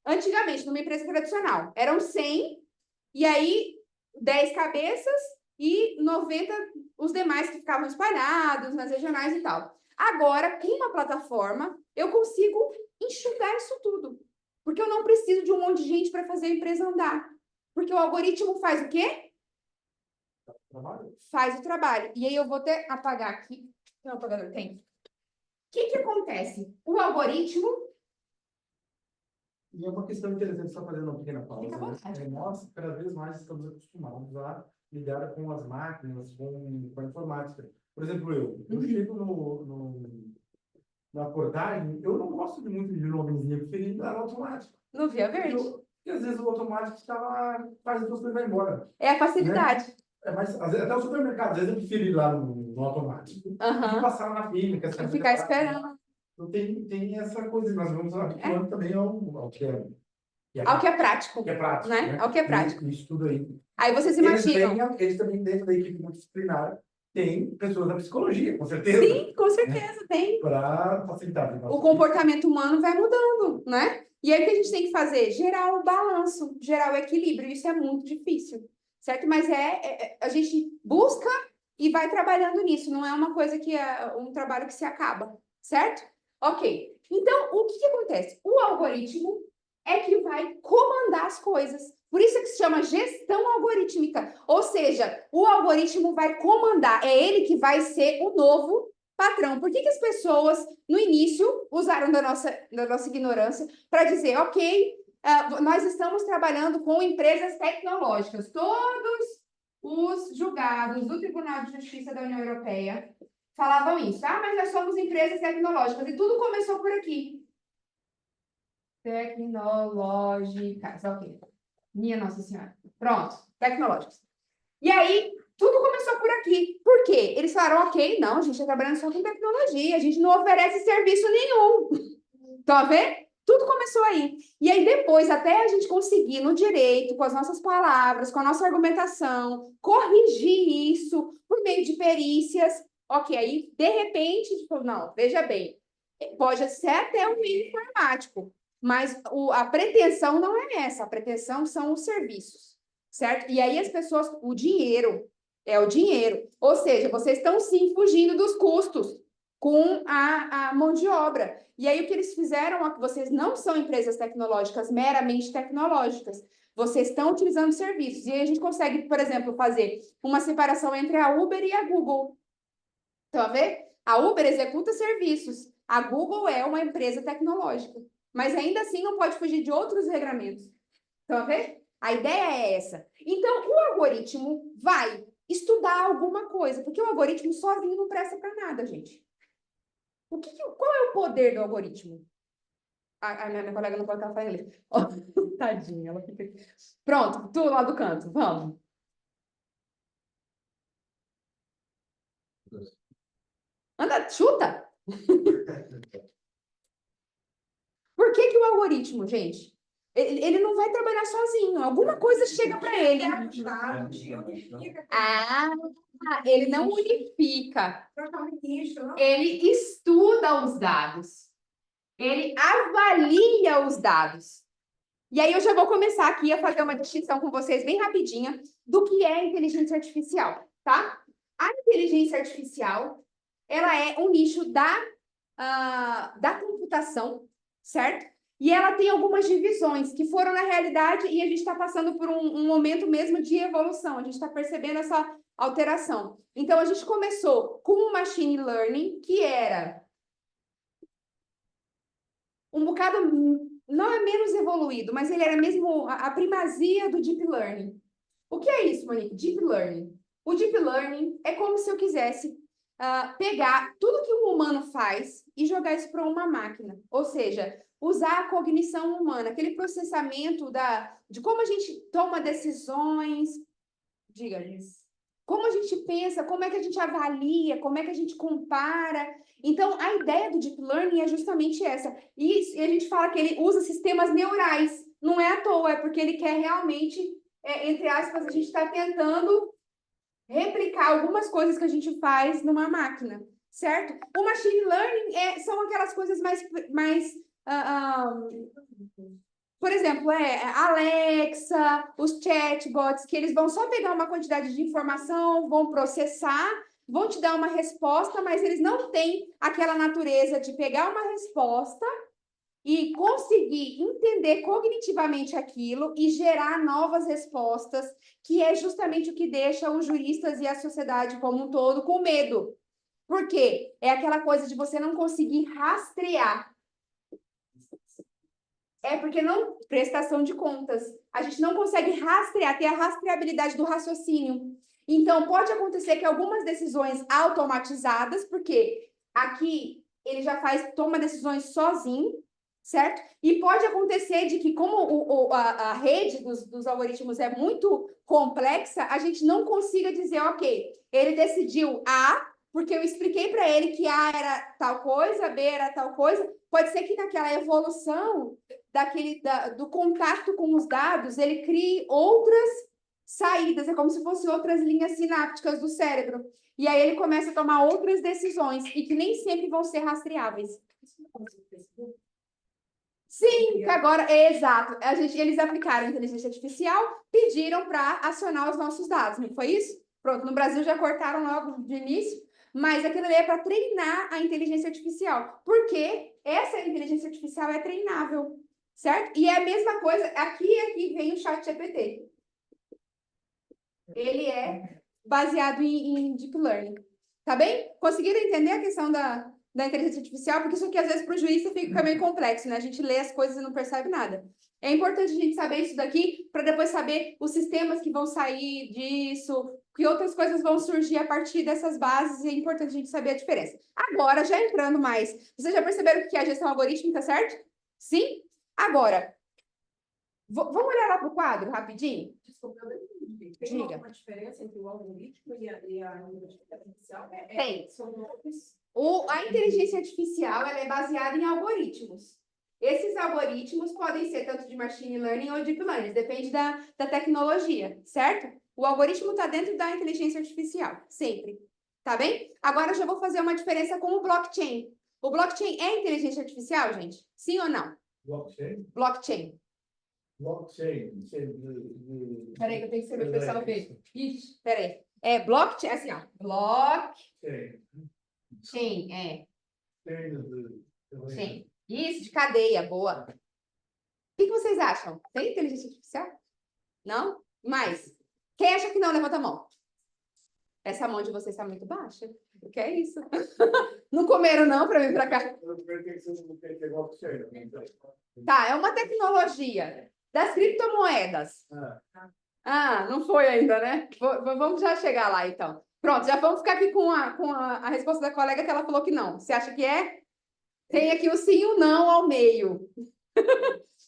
[SPEAKER 6] Antigamente, numa empresa tradicional, eram 100, e aí 10 cabeças e 90 os demais que ficavam espalhados nas regionais e tal. Agora, com uma plataforma, eu consigo enxugar isso tudo. Porque eu não preciso de um monte de gente para fazer a empresa andar. Porque o algoritmo faz o quê? Faz o trabalho. E aí eu vou até apagar aqui. Tem um apagador? Tem. O que acontece? O algoritmo...
[SPEAKER 1] E é uma questão interessante, só fazendo uma pequena pausa.
[SPEAKER 6] Fica à vontade.
[SPEAKER 1] Nós, cada vez mais, estamos acostumados a lidar com as máquinas, com a informática. Por exemplo, eu chego na abordagem, eu não gosto muito de nomezinho, eu prefiro ir para o automático.
[SPEAKER 6] No Via Verde.
[SPEAKER 1] Porque às vezes o automático está lá, faz as coisas e vai embora.
[SPEAKER 6] É a facilidade.
[SPEAKER 1] Mas às vezes, até o supermercado, às vezes eu prefiro ir lá no automático e passar na fila.
[SPEAKER 6] E ficar esperando.
[SPEAKER 1] Então tem essa coisa, nós vamos habituando também ao que é.
[SPEAKER 6] Ao que é prático.
[SPEAKER 1] Que é prático,
[SPEAKER 6] né? Ao que é prático.
[SPEAKER 1] Isso tudo aí.
[SPEAKER 6] Aí vocês imaginam.
[SPEAKER 1] Eles também, dentro da equipe multidisciplinar, tem pessoas da psicologia, com certeza.
[SPEAKER 6] Sim, com certeza, tem.
[SPEAKER 1] Para facilitar.
[SPEAKER 6] O comportamento humano vai mudando, né? E aí o que a gente tem que fazer? Gerar o balanço, gerar o equilíbrio. Isso é muito difícil, certo? Mas a gente busca e vai trabalhando nisso. Não é uma coisa que é um trabalho que se acaba, certo? Ok. Então, o que acontece? O algoritmo é que vai comandar as coisas. Por isso é que se chama gestão algorítmica. Ou seja, o algoritmo vai comandar, é ele que vai ser o novo patrão. Por que as pessoas, no início, usaram da nossa ignorância para dizer, ok, nós estamos trabalhando com empresas tecnológicas. Todos os julgados do Tribunal de Justiça da União Europeia falavam isso. Mas nós somos empresas tecnológicas. E tudo começou por aqui. Tecnológicas, ok. Minha Nossa Senhora. Pronto, tecnológicas. E aí, tudo começou por aqui. Por quê? Eles falaram, ok, não, a gente está trabalhando só com tecnologia, a gente não oferece serviço nenhum. Estão a ver? Tudo começou aí. E aí, depois, até a gente conseguir no direito, com as nossas palavras, com a nossa argumentação, corrigir isso por meio de perícias, ok, aí, de repente, tipo, não, veja bem, pode ser até um meio informático, mas a pretensão não é essa, a pretensão são os serviços, certo? E aí as pessoas, o dinheiro, ou seja, vocês estão sim fugindo dos custos com a mão de obra. E aí o que eles fizeram é que vocês não são empresas tecnológicas, meramente tecnológicas, vocês estão utilizando serviços. E aí a gente consegue, por exemplo, fazer uma separação entre a Uber e a Google. Estão a ver? A Uber executa serviços, a Google é uma empresa tecnológica. Mas ainda assim não pode fugir de outros regramentos. Estão a ver? A ideia é essa. Então, o algoritmo vai estudar alguma coisa, porque o algoritmo sozinho não presta para nada, gente. Qual é o poder do algoritmo? A minha colega não pode estar falando. Oh, tadinha, ela fica aqui. Pronto, tu lá do canto, vamos. Anda, chuta! Por que o algoritmo, gente? Ele não vai trabalhar sozinho. Alguma coisa chega para ele. Ele não unifica. Ele estuda os dados. Ele avalia os dados. E aí eu já vou começar aqui a fazer uma distinção com vocês bem rapidinha do que é inteligência artificial, tá? A inteligência artificial ela é um nicho da computação, certo? E ela tem algumas divisões que foram na realidade e a gente está passando por um momento mesmo de evolução, a gente está percebendo essa alteração. Então, a gente começou com o Machine Learning, que era um bocado, não é menos evoluído, mas ele era mesmo a primazia do Deep Learning. O que é isso, Monique? Deep Learning. O Deep Learning é como se eu quisesse pegar tudo que um humano faz e jogar isso para uma máquina. Ou seja, usar a cognição humana, aquele processamento de como a gente toma decisões, como a gente pensa, como é que a gente avalia, como é que a gente compara. Então, a ideia do Deep Learning é justamente essa. E a gente fala que ele usa sistemas neurais. Não é à toa, é porque ele quer realmente, entre aspas, a gente está tentando replicar algumas coisas que a gente faz numa máquina, certo? O Machine Learning são aquelas coisas mais por exemplo, Alexa, os chatbots, que eles vão só pegar uma quantidade de informação, vão processar, vão te dar uma resposta, mas eles não têm aquela natureza de pegar uma resposta e conseguir entender cognitivamente aquilo e gerar novas respostas, que é justamente o que deixa os juristas e a sociedade como um todo com medo. Por quê? É aquela coisa de você não conseguir rastrear. É porque não prestação de contas. A gente não consegue rastrear, ter a rastreabilidade do raciocínio. Então, pode acontecer que algumas decisões automatizadas, porque aqui ele já toma decisões sozinho, certo? E pode acontecer de que, como a rede dos algoritmos é muito complexa, a gente não consiga dizer, ok, ele decidiu A, porque eu expliquei para ele que A era tal coisa, B era tal coisa. Pode ser que naquela evolução do contato com os dados, ele crie outras saídas, é como se fossem outras linhas sinápticas do cérebro. E aí ele começa a tomar outras decisões, e que nem sempre vão ser rastreáveis. Sim, que agora, exato. Eles aplicaram a inteligência artificial, pediram para acionar os nossos dados, não foi isso? Pronto, no Brasil já cortaram logo de início, mas aquilo ali é para treinar a inteligência artificial, porque essa inteligência artificial é treinável, certo? E é a mesma coisa, aqui vem o ChatGPT. Ele é baseado em Deep Learning, tá bem? Conseguiram entender a questão da inteligência artificial? Porque isso aqui, às vezes, para o jurista fica meio complexo, né? A gente lê as coisas e não percebe nada. É importante a gente saber isso daqui, para depois saber os sistemas que vão sair disso, que outras coisas vão surgir a partir dessas bases, e é importante a gente saber a diferença. Agora, já entrando mais, vocês já perceberam o que é a gestão algorítmica, certo? Sim? Agora, vamos olhar lá para o quadro, rapidinho?
[SPEAKER 4] Desculpa, eu não entendi. Tem
[SPEAKER 6] Diga.
[SPEAKER 4] alguma diferença entre o algoritmo e a inteligência artificial?
[SPEAKER 6] Tem.
[SPEAKER 4] São nomes.
[SPEAKER 6] A inteligência artificial ela é baseada em algoritmos. Esses algoritmos podem ser tanto de machine learning ou deep learning, depende da tecnologia, certo? O algoritmo está dentro da inteligência artificial, sempre. Tá bem? Agora eu já vou fazer uma diferença com o blockchain. O blockchain é inteligência artificial, gente? Sim ou não?
[SPEAKER 7] Blockchain?
[SPEAKER 6] Blockchain.
[SPEAKER 7] Blockchain.
[SPEAKER 6] Peraí, que eu tenho que saber o pessoal ver. Ixi, peraí. É blockchain, assim, ó. Blockchain,
[SPEAKER 7] Chain.
[SPEAKER 6] Chain. Isso, de cadeia, boa. O que vocês acham? Tem inteligência artificial? Não? Mais? Quem acha que não, levanta a mão. Essa mão de vocês está muito baixa. O que é isso? Não comeram não para vir para cá? Tá, é uma tecnologia das criptomoedas. Não foi ainda, né? Vamos já chegar lá, então. Pronto, já vamos ficar aqui com a resposta da colega que ela falou que não. Você acha que é? Tem aqui o sim e o não ao meio.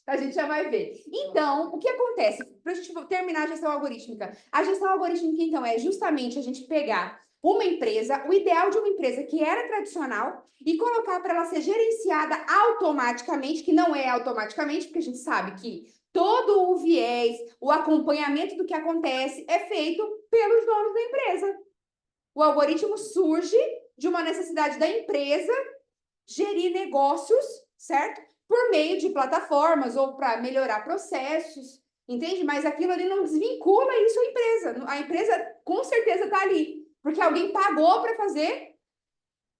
[SPEAKER 6] A gente já vai ver. Então, o que acontece? Para a gente terminar a gestão algorítmica. A gestão algorítmica, então, é justamente a gente pegar uma empresa, o ideal de uma empresa que era tradicional, e colocar para ela ser gerenciada automaticamente, que não é automaticamente, porque a gente sabe que todo o viés, o acompanhamento do que acontece é feito pelos donos da empresa. O algoritmo surge de uma necessidade da empresa gerir negócios, certo? Por meio de plataformas ou para melhorar processos, entende? Mas aquilo ali não desvincula isso à empresa. A empresa com certeza está ali, porque alguém pagou para fazer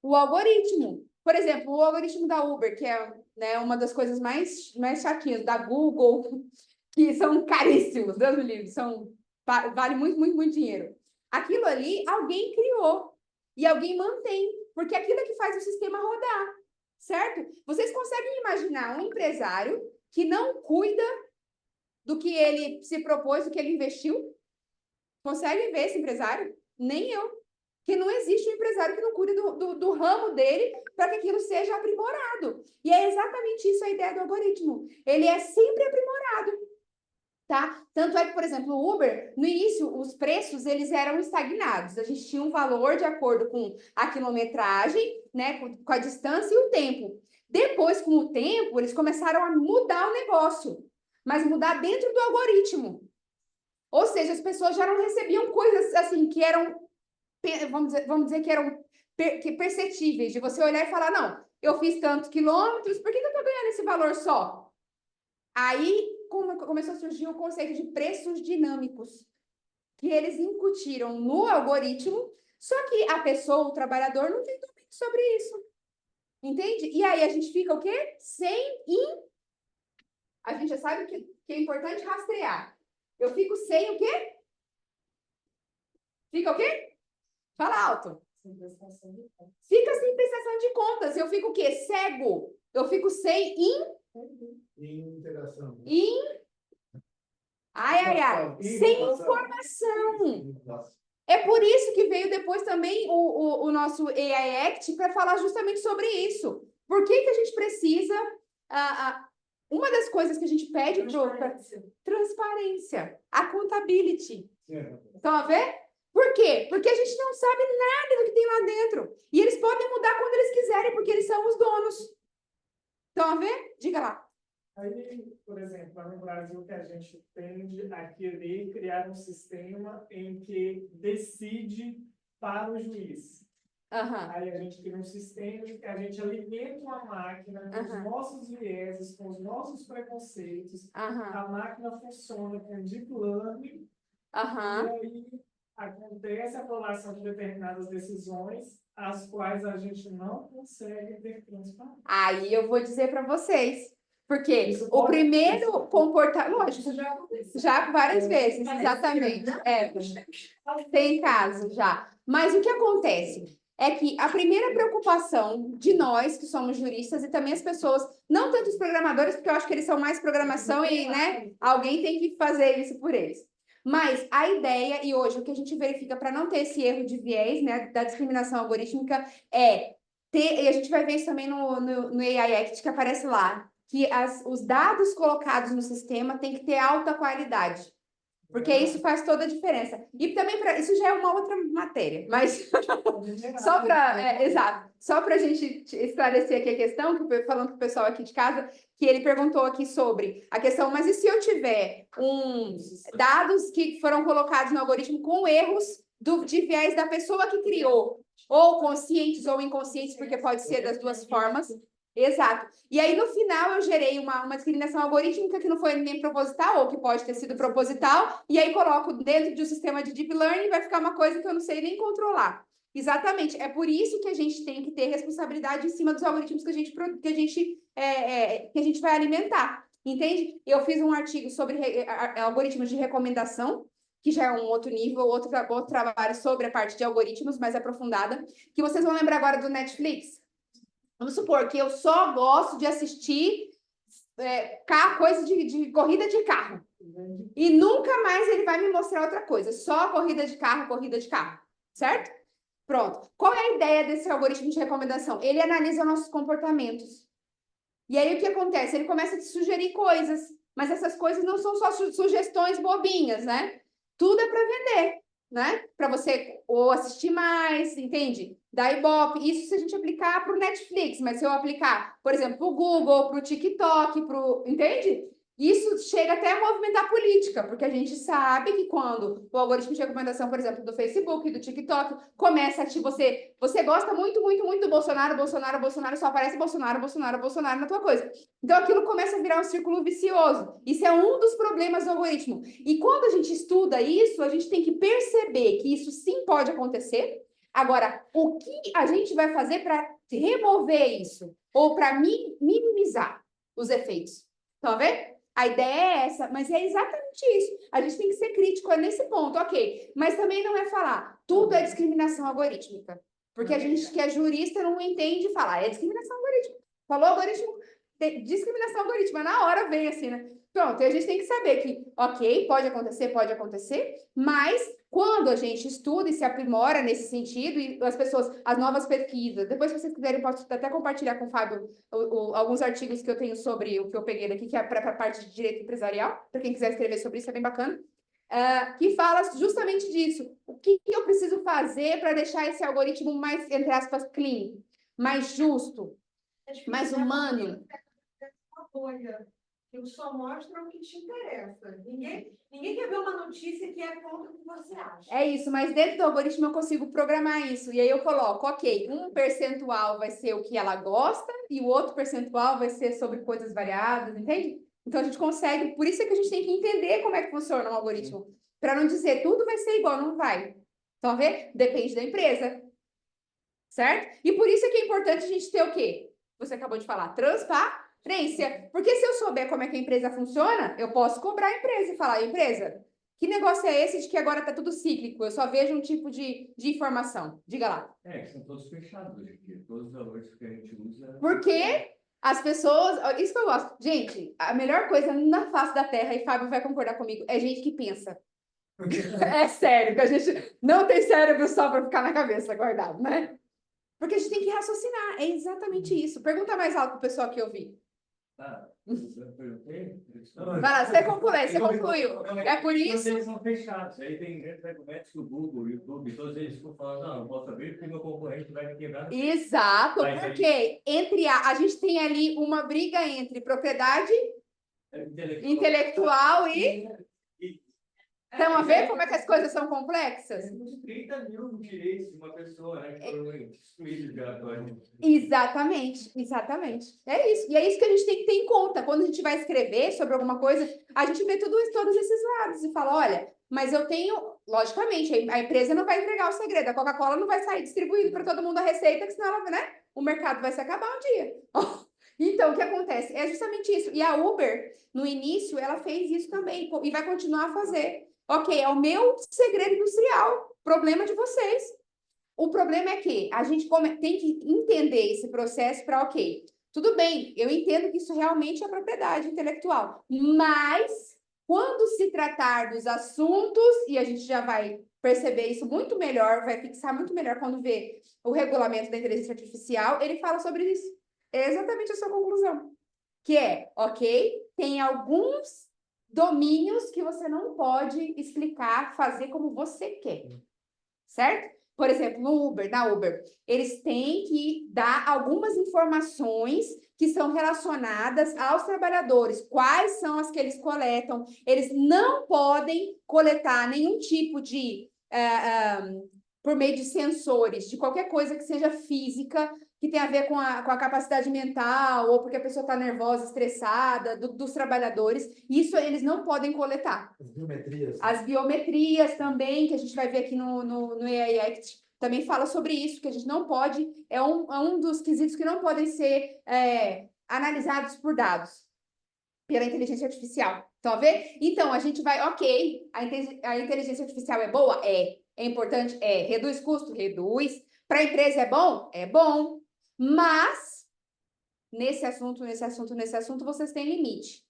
[SPEAKER 6] o algoritmo. Por exemplo, o algoritmo da Uber, que é, né, uma das coisas mais chatinhas, da Google, que são caríssimos, Deus me livre, vale muito, muito, muito dinheiro. Aquilo ali, alguém criou e alguém mantém, porque aquilo é que faz o sistema rodar, certo? Vocês conseguem imaginar um empresário que não cuida do que ele se propôs, do que ele investiu? Conseguem ver esse empresário? Nem eu. Porque não existe um empresário que não cuide do ramo dele para que aquilo seja aprimorado. E é exatamente isso a ideia do algoritmo. Ele é sempre aprimorado. Tá? Tanto é que, por exemplo, o Uber, no início, os preços eles eram estagnados. A gente tinha um valor de acordo com a quilometragem, né, com a distância e o tempo. Depois, com o tempo, eles começaram a mudar o negócio, mas mudar dentro do algoritmo. Ou seja, as pessoas já não recebiam coisas assim que eram, vamos dizer que eram perceptíveis, de você olhar e falar, não, eu fiz tantos quilômetros, por que eu estou ganhando esse valor só? Aí começou a surgir o conceito de preços dinâmicos, que eles incutiram no algoritmo, só que a pessoa, o trabalhador, não tem domínio sobre isso. Entende? E aí a gente fica o quê? A gente já sabe que é importante rastrear. Eu fico sem o quê? Fica o quê? Fala alto. Fica sem prestação de contas. Eu fico o quê? Cego. Eu fico sem
[SPEAKER 7] Interação.
[SPEAKER 6] Sem informação. É por isso que veio depois também o nosso AI Act para falar justamente sobre isso. Por que a gente precisa... uma das coisas que a gente pede para transparência, accountability. Estão a ver? Por quê? Porque a gente não sabe nada do que tem lá dentro. E eles podem mudar quando eles quiserem, porque eles são os donos. Estão a ver? Diga lá.
[SPEAKER 4] Aí, por exemplo, lá no Brasil, que a gente tende a querer criar um sistema em que decide para o juiz. Aí a gente cria um sistema em que a gente alimenta uma máquina com os nossos vieses, com os nossos preconceitos. A máquina funciona com deep learning. E aí acontece a aprovação de determinadas decisões, as quais a gente não consegue ter transparência.
[SPEAKER 6] Aí eu vou dizer para vocês. Porque o primeiro comportamento... Lógico, já várias vezes, exatamente. Tem caso já. Mas o que acontece é que a primeira preocupação de nós, que somos juristas, e também as pessoas, não tanto os programadores, porque eu acho que eles são mais programação e, né, alguém tem que fazer isso por eles. Mas a ideia, e hoje o que a gente verifica para não ter esse erro de viés, né, da discriminação algorítmica, é ter, e a gente vai ver isso também no AI Act que aparece lá, que os dados colocados no sistema têm que ter alta qualidade. Porque isso faz toda a diferença. E também, isso já é uma outra matéria, mas só para exato, só para a gente esclarecer aqui a questão, falando para o pessoal aqui de casa, que ele perguntou aqui sobre a questão, mas e se eu tiver dados que foram colocados no algoritmo com erros de viés da pessoa que criou, ou conscientes ou inconscientes, porque pode ser das duas formas. Exato. E aí, no final, eu gerei uma discriminação algorítmica que não foi nem proposital, ou que pode ter sido proposital, e aí coloco dentro de um sistema de deep learning e vai ficar uma coisa que eu não sei nem controlar. Exatamente. É por isso que a gente tem que ter responsabilidade em cima dos algoritmos que a gente vai alimentar. Entende? Eu fiz um artigo sobre algoritmos de recomendação, que já é um outro nível, outro trabalho sobre a parte de algoritmos mais aprofundada, que vocês vão lembrar agora do Netflix. Vamos supor que eu só gosto de assistir coisa de corrida de carro. E nunca mais ele vai me mostrar outra coisa. Só corrida de carro. Certo? Pronto. Qual é a ideia desse algoritmo de recomendação? Ele analisa nossos comportamentos. E aí o que acontece? Ele começa a te sugerir coisas. Mas essas coisas não são só sugestões bobinhas, né? Tudo é para vender, né? Para você ou assistir mais, entende? Da Ibope, isso se a gente aplicar para o Netflix, mas se eu aplicar, por exemplo, para o Google, para o TikTok, entende? Isso chega até a movimentar política, porque a gente sabe que quando o algoritmo de recomendação, por exemplo, do Facebook e do TikTok, começa a você gosta muito, muito, muito do Bolsonaro, só aparece Bolsonaro na tua coisa. Então, aquilo começa a virar um círculo vicioso. Isso é um dos problemas do algoritmo. E quando a gente estuda isso, a gente tem que perceber que isso sim pode acontecer. Agora, o que a gente vai fazer para remover isso? Ou para minimizar os efeitos? Estão a ver? A ideia é essa, mas é exatamente isso. A gente tem que ser crítico nesse ponto, ok. Mas também não é falar tudo é discriminação algorítmica. Porque a gente que é jurista não entende falar, é discriminação algorítmica. Falou algoritmo, discriminação algorítmica, na hora vem assim, né? Pronto, e a gente tem que saber que, ok, pode acontecer, mas quando a gente estuda e se aprimora nesse sentido, e as pessoas, as novas pesquisas, depois se vocês quiserem, posso até compartilhar com o Fábio alguns artigos que eu tenho sobre o que eu peguei daqui, que é para a parte de direito empresarial, para quem quiser escrever sobre isso, é bem bacana, que fala justamente disso. O que eu preciso fazer para deixar esse algoritmo mais, entre aspas, clean, mais justo, mais humano?
[SPEAKER 8] Que só mostra o que te interessa. Ninguém quer ver uma notícia que é contra o que você acha.
[SPEAKER 6] É isso, mas dentro do algoritmo eu consigo programar isso. E aí eu coloco, ok, um percentual vai ser o que ela gosta e o outro percentual vai ser sobre coisas variadas, entende? Então a gente consegue, por isso é que a gente tem que entender como é que funciona um algoritmo. Para não dizer tudo vai ser igual, não vai. Estão a ver? Depende da empresa. Certo? E por isso é que é importante a gente ter o quê? Você acabou de falar, transparência. Porque se eu souber como é que a empresa funciona, eu posso cobrar a empresa e falar, empresa, que negócio é esse de que agora está tudo cíclico? Eu só vejo um tipo de informação. Diga lá.
[SPEAKER 7] Que são todos fechados hoje em dia. Todos os valores que a gente usa.
[SPEAKER 6] Porque as pessoas... Isso que eu gosto. Gente, a melhor coisa na face da Terra, e Fábio vai concordar comigo, é gente que pensa. É sério, que a gente não tem cérebro só para ficar na cabeça guardado, né? Porque a gente tem que raciocinar. É exatamente isso. Pergunta mais alto para o pessoal que eu vi.
[SPEAKER 7] Eu perguntei?
[SPEAKER 6] Vai lá, você concluiu. É por isso...
[SPEAKER 7] Eles são fechados. Aí tem grandes argumentos que o Google, o YouTube, todos eles ficam falando, não, não posso abrir porque meu concorrente vai me quebrar.
[SPEAKER 6] Exato, porque a gente tem ali uma briga entre propriedade intelectual e... Estão a ver como é que as coisas são complexas?
[SPEAKER 7] 30 mil direitos de uma pessoa, né? Que foram destruídos já agora.
[SPEAKER 6] Exatamente. É isso. E é isso que a gente tem que ter em conta. Quando a gente vai escrever sobre alguma coisa, a gente vê todos esses lados e fala, olha, mas eu tenho... Logicamente, a empresa não vai entregar o segredo. A Coca-Cola não vai sair distribuindo para todo mundo a receita, que senão ela, né? O mercado vai se acabar um dia. Então, o que acontece? É justamente isso. E a Uber, no início, ela fez isso também e vai continuar a fazer. Ok, é o meu segredo industrial, problema de vocês. O problema é que a gente tem que entender esse processo para, ok, tudo bem, eu entendo que isso realmente é propriedade intelectual, mas quando se tratar dos assuntos, e a gente já vai perceber isso muito melhor, vai fixar muito melhor quando vê o regulamento da inteligência artificial, ele fala sobre isso. É exatamente a sua conclusão. Que é, ok, tem alguns domínios que você não pode explicar, fazer como você quer. Certo? Por exemplo, na Uber, eles têm que dar algumas informações que são relacionadas aos trabalhadores. Quais são as que eles coletam? Eles não podem coletar nenhum tipo de... por meio de sensores, de qualquer coisa que seja física, que tem a ver com a capacidade mental, ou porque a pessoa está nervosa, estressada, dos trabalhadores. Isso eles não podem coletar.
[SPEAKER 7] As biometrias.
[SPEAKER 6] As biometrias também, que a gente vai ver aqui no AI Act, também fala sobre isso, que a gente não pode, é um dos quesitos que não podem ser analisados por dados, pela inteligência artificial. Estão a ver? Então, a gente vai, ok, a inteligência artificial é boa? É. É importante? É. Reduz custo? Reduz. Para a empresa é bom? É bom. Mas, nesse assunto, vocês têm limite.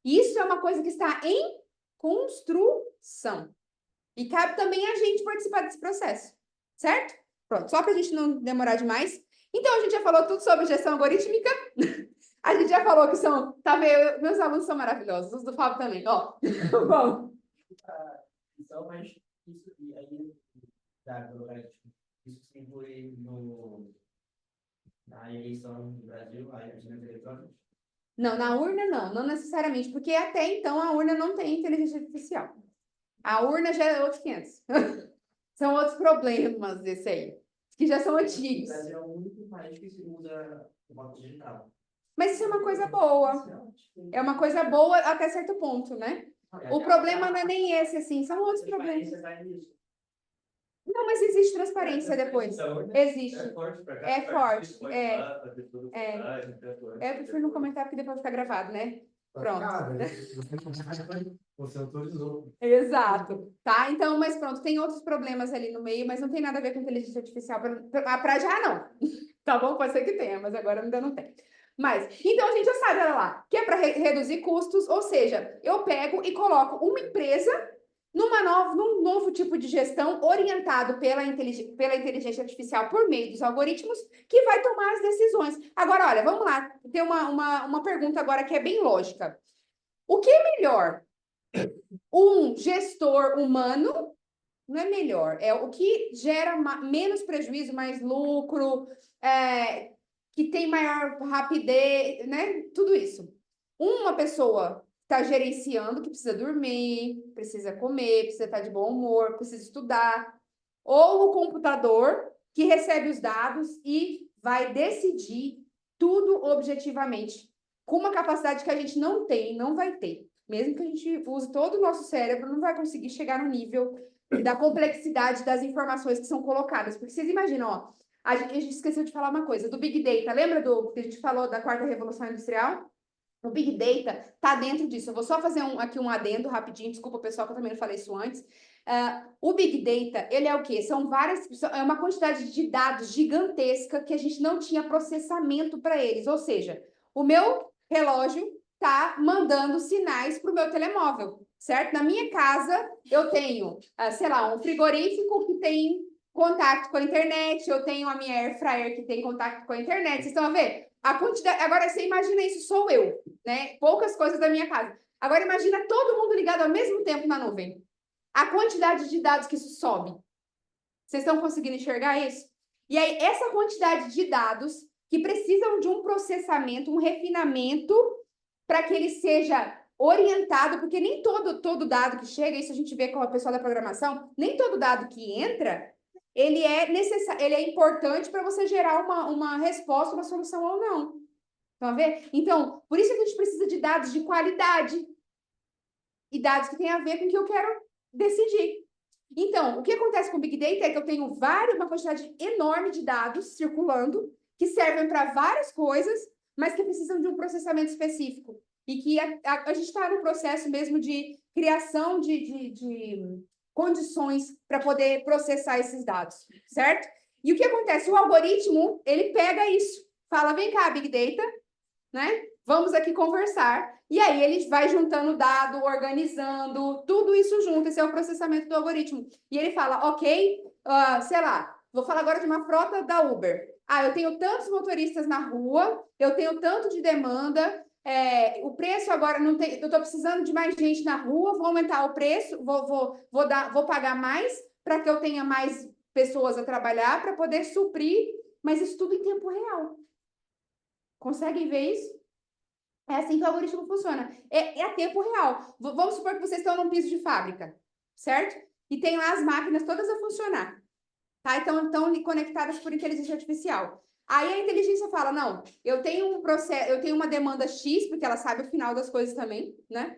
[SPEAKER 6] Isso é uma coisa que está em construção. E cabe também a gente participar desse processo. Certo? Pronto, só para a gente não demorar demais. Então, a gente já falou tudo sobre gestão algorítmica. A gente já falou que são... Tá vendo? Meus alunos são maravilhosos. Os do Fábio também. Ó, bom.
[SPEAKER 9] Então, mas isso aí, isso se inclui na eleição do Brasil, a eleição eletrônica?
[SPEAKER 6] Não, na urna não necessariamente, porque até então a urna não tem inteligência artificial. A urna já é outros 500. São outros problemas desse aí, que já são antigos.
[SPEAKER 9] O Brasil é o único país que se usa o voto digital.
[SPEAKER 6] Mas isso é uma coisa boa. É uma coisa boa até certo ponto, né? O problema não é nem esse, assim, são outros problemas. Não, mas existe transparência depois. Existe.
[SPEAKER 7] É forte pra cá.
[SPEAKER 6] É forte,
[SPEAKER 7] pode
[SPEAKER 6] é.
[SPEAKER 7] lá, fazer tudo por
[SPEAKER 6] É.
[SPEAKER 7] trás, então,
[SPEAKER 6] Eu prefiro não comentar porque depois fica gravado, né? Pronto.
[SPEAKER 1] Você autorizou.
[SPEAKER 6] Exato, tá? Então, mas pronto, tem outros problemas ali no meio, mas não tem nada a ver com inteligência artificial pra já não. Tá bom? Pode ser que tenha, mas agora ainda não tem. Mas, então a gente já sabe, olha lá, que é para reduzir custos, ou seja, eu pego e coloco uma empresa num novo tipo de gestão orientado pela inteligência artificial por meio dos algoritmos que vai tomar as decisões. Agora, olha, vamos lá, tem uma pergunta agora que é bem lógica. O que é melhor? Um gestor humano não é melhor, é o que gera menos prejuízo, mais lucro, que tem maior rapidez, né? Tudo isso. Uma pessoa está gerenciando que precisa dormir, precisa comer, precisa estar de bom humor, precisa estudar. Ou o computador que recebe os dados e vai decidir tudo objetivamente, com uma capacidade que a gente não tem, não vai ter. Mesmo que a gente use todo o nosso cérebro, não vai conseguir chegar no nível da complexidade das informações que são colocadas. Porque vocês imaginam, ó, a gente esqueceu de falar uma coisa, do Big Data. Lembra do que a gente falou da quarta revolução industrial? O Big Data está dentro disso. Eu vou só fazer aqui um adendo rapidinho, desculpa, pessoal, que eu também não falei isso antes. O Big Data, ele é o quê? É uma quantidade de dados gigantesca que a gente não tinha processamento para eles. Ou seja, o meu relógio está mandando sinais para o meu telemóvel, certo? Na minha casa, eu tenho, sei lá, um frigorífico que tem contato com a internet, eu tenho a minha air fryer que tem contato com a internet. Vocês estão a ver? A quantidade... Agora, você imagina isso, sou eu, né? Poucas coisas da minha casa. Agora, imagina todo mundo ligado ao mesmo tempo na nuvem. A quantidade de dados que isso sobe. Vocês estão conseguindo enxergar isso? E aí, essa quantidade de dados que precisam de um processamento, um refinamento, para que ele seja orientado, porque nem todo dado que chega, isso a gente vê com a pessoa da programação, nem todo dado que entra, ele é necessário, ele é importante para você gerar uma resposta, uma solução ou não. Estão a ver? Então, por isso que a gente precisa de dados de qualidade e dados que têm a ver com o que eu quero decidir. Então, o que acontece com o Big Data é que eu tenho uma quantidade enorme de dados circulando, que servem para várias coisas, mas que precisam de um processamento específico. E que a gente está no processo mesmo de criação de condições para poder processar esses dados, certo? E o que acontece? O algoritmo, ele pega isso, fala, vem cá, Big Data, né? Vamos aqui conversar. E aí ele vai juntando dado, organizando, tudo isso junto. Esse é o processamento do algoritmo. E ele fala, ok, sei lá, vou falar agora de uma frota da Uber. Eu tenho tantos motoristas na rua, eu tenho tanto de demanda, o preço agora não tem, eu estou precisando de mais gente na rua, vou aumentar o preço, vou pagar mais para que eu tenha mais pessoas a trabalhar para poder suprir, mas isso tudo em tempo real. Conseguem ver isso? É assim que o algoritmo funciona. É a tempo real. Vamos supor que vocês estão num piso de fábrica, certo? E tem lá as máquinas todas a funcionar. Tá? Então, estão conectadas por inteligência artificial. Aí a inteligência fala, não, eu tenho uma demanda X, porque ela sabe o final das coisas também, né?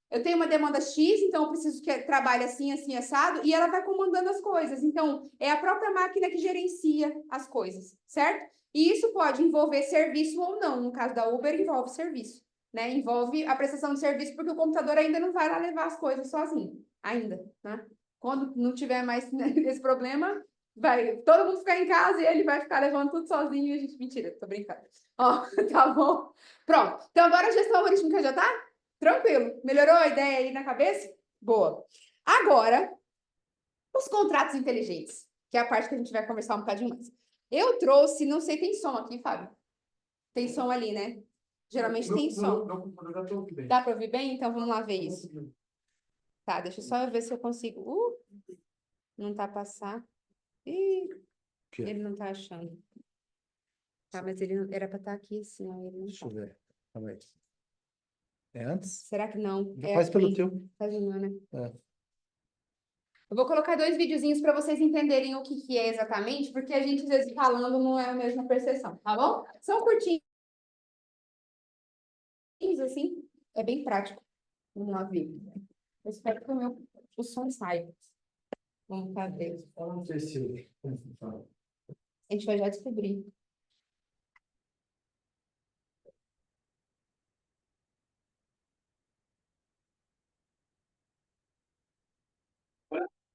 [SPEAKER 6] Eu tenho uma demanda X, então eu preciso que trabalhe assim, assim, assado, e ela vai comandando as coisas. Então, é a própria máquina que gerencia as coisas, certo? E isso pode envolver serviço ou não. No caso da Uber, envolve serviço, né? Envolve a prestação de serviço, porque o computador ainda não vai lá levar as coisas sozinho, ainda, né? Quando não tiver mais esse problema, vai todo mundo ficar em casa e ele vai ficar levando tudo sozinho e a gente... Mentira, tô brincando. Ó, tá bom? Pronto. Então, agora a gestão algorítmica já tá? Tranquilo. Melhorou a ideia aí na cabeça? Boa. Agora, os contratos inteligentes, que é a parte que a gente vai conversar um bocadinho mais. Eu trouxe, não sei, tem som aqui, Fábio? Tem som ali, né? Geralmente tem som. Dá para ouvir bem? Então, vamos lá ver isso. Tá, deixa eu só ver se eu consigo. Não tá passar. Ih, ele não tá achando. Tá, mas ele era para estar aqui assim, ó. Ele não
[SPEAKER 1] Deixa eu
[SPEAKER 6] tá.
[SPEAKER 1] ver. Calma aí. É antes?
[SPEAKER 6] Será que não?
[SPEAKER 1] Faz pelo
[SPEAKER 6] aqui.
[SPEAKER 1] teu.
[SPEAKER 6] Faz o meu, né?
[SPEAKER 1] É.
[SPEAKER 6] Eu vou colocar 2 videozinhos para vocês entenderem o que é exatamente, porque a gente, às vezes, falando não é a mesma percepção, tá bom? São curtinhos, assim, é bem prático. Vamos lá ver. Eu espero que o som saia.
[SPEAKER 3] Vamos fazer.
[SPEAKER 1] Eu não sei se...
[SPEAKER 3] A gente vai já descobrir.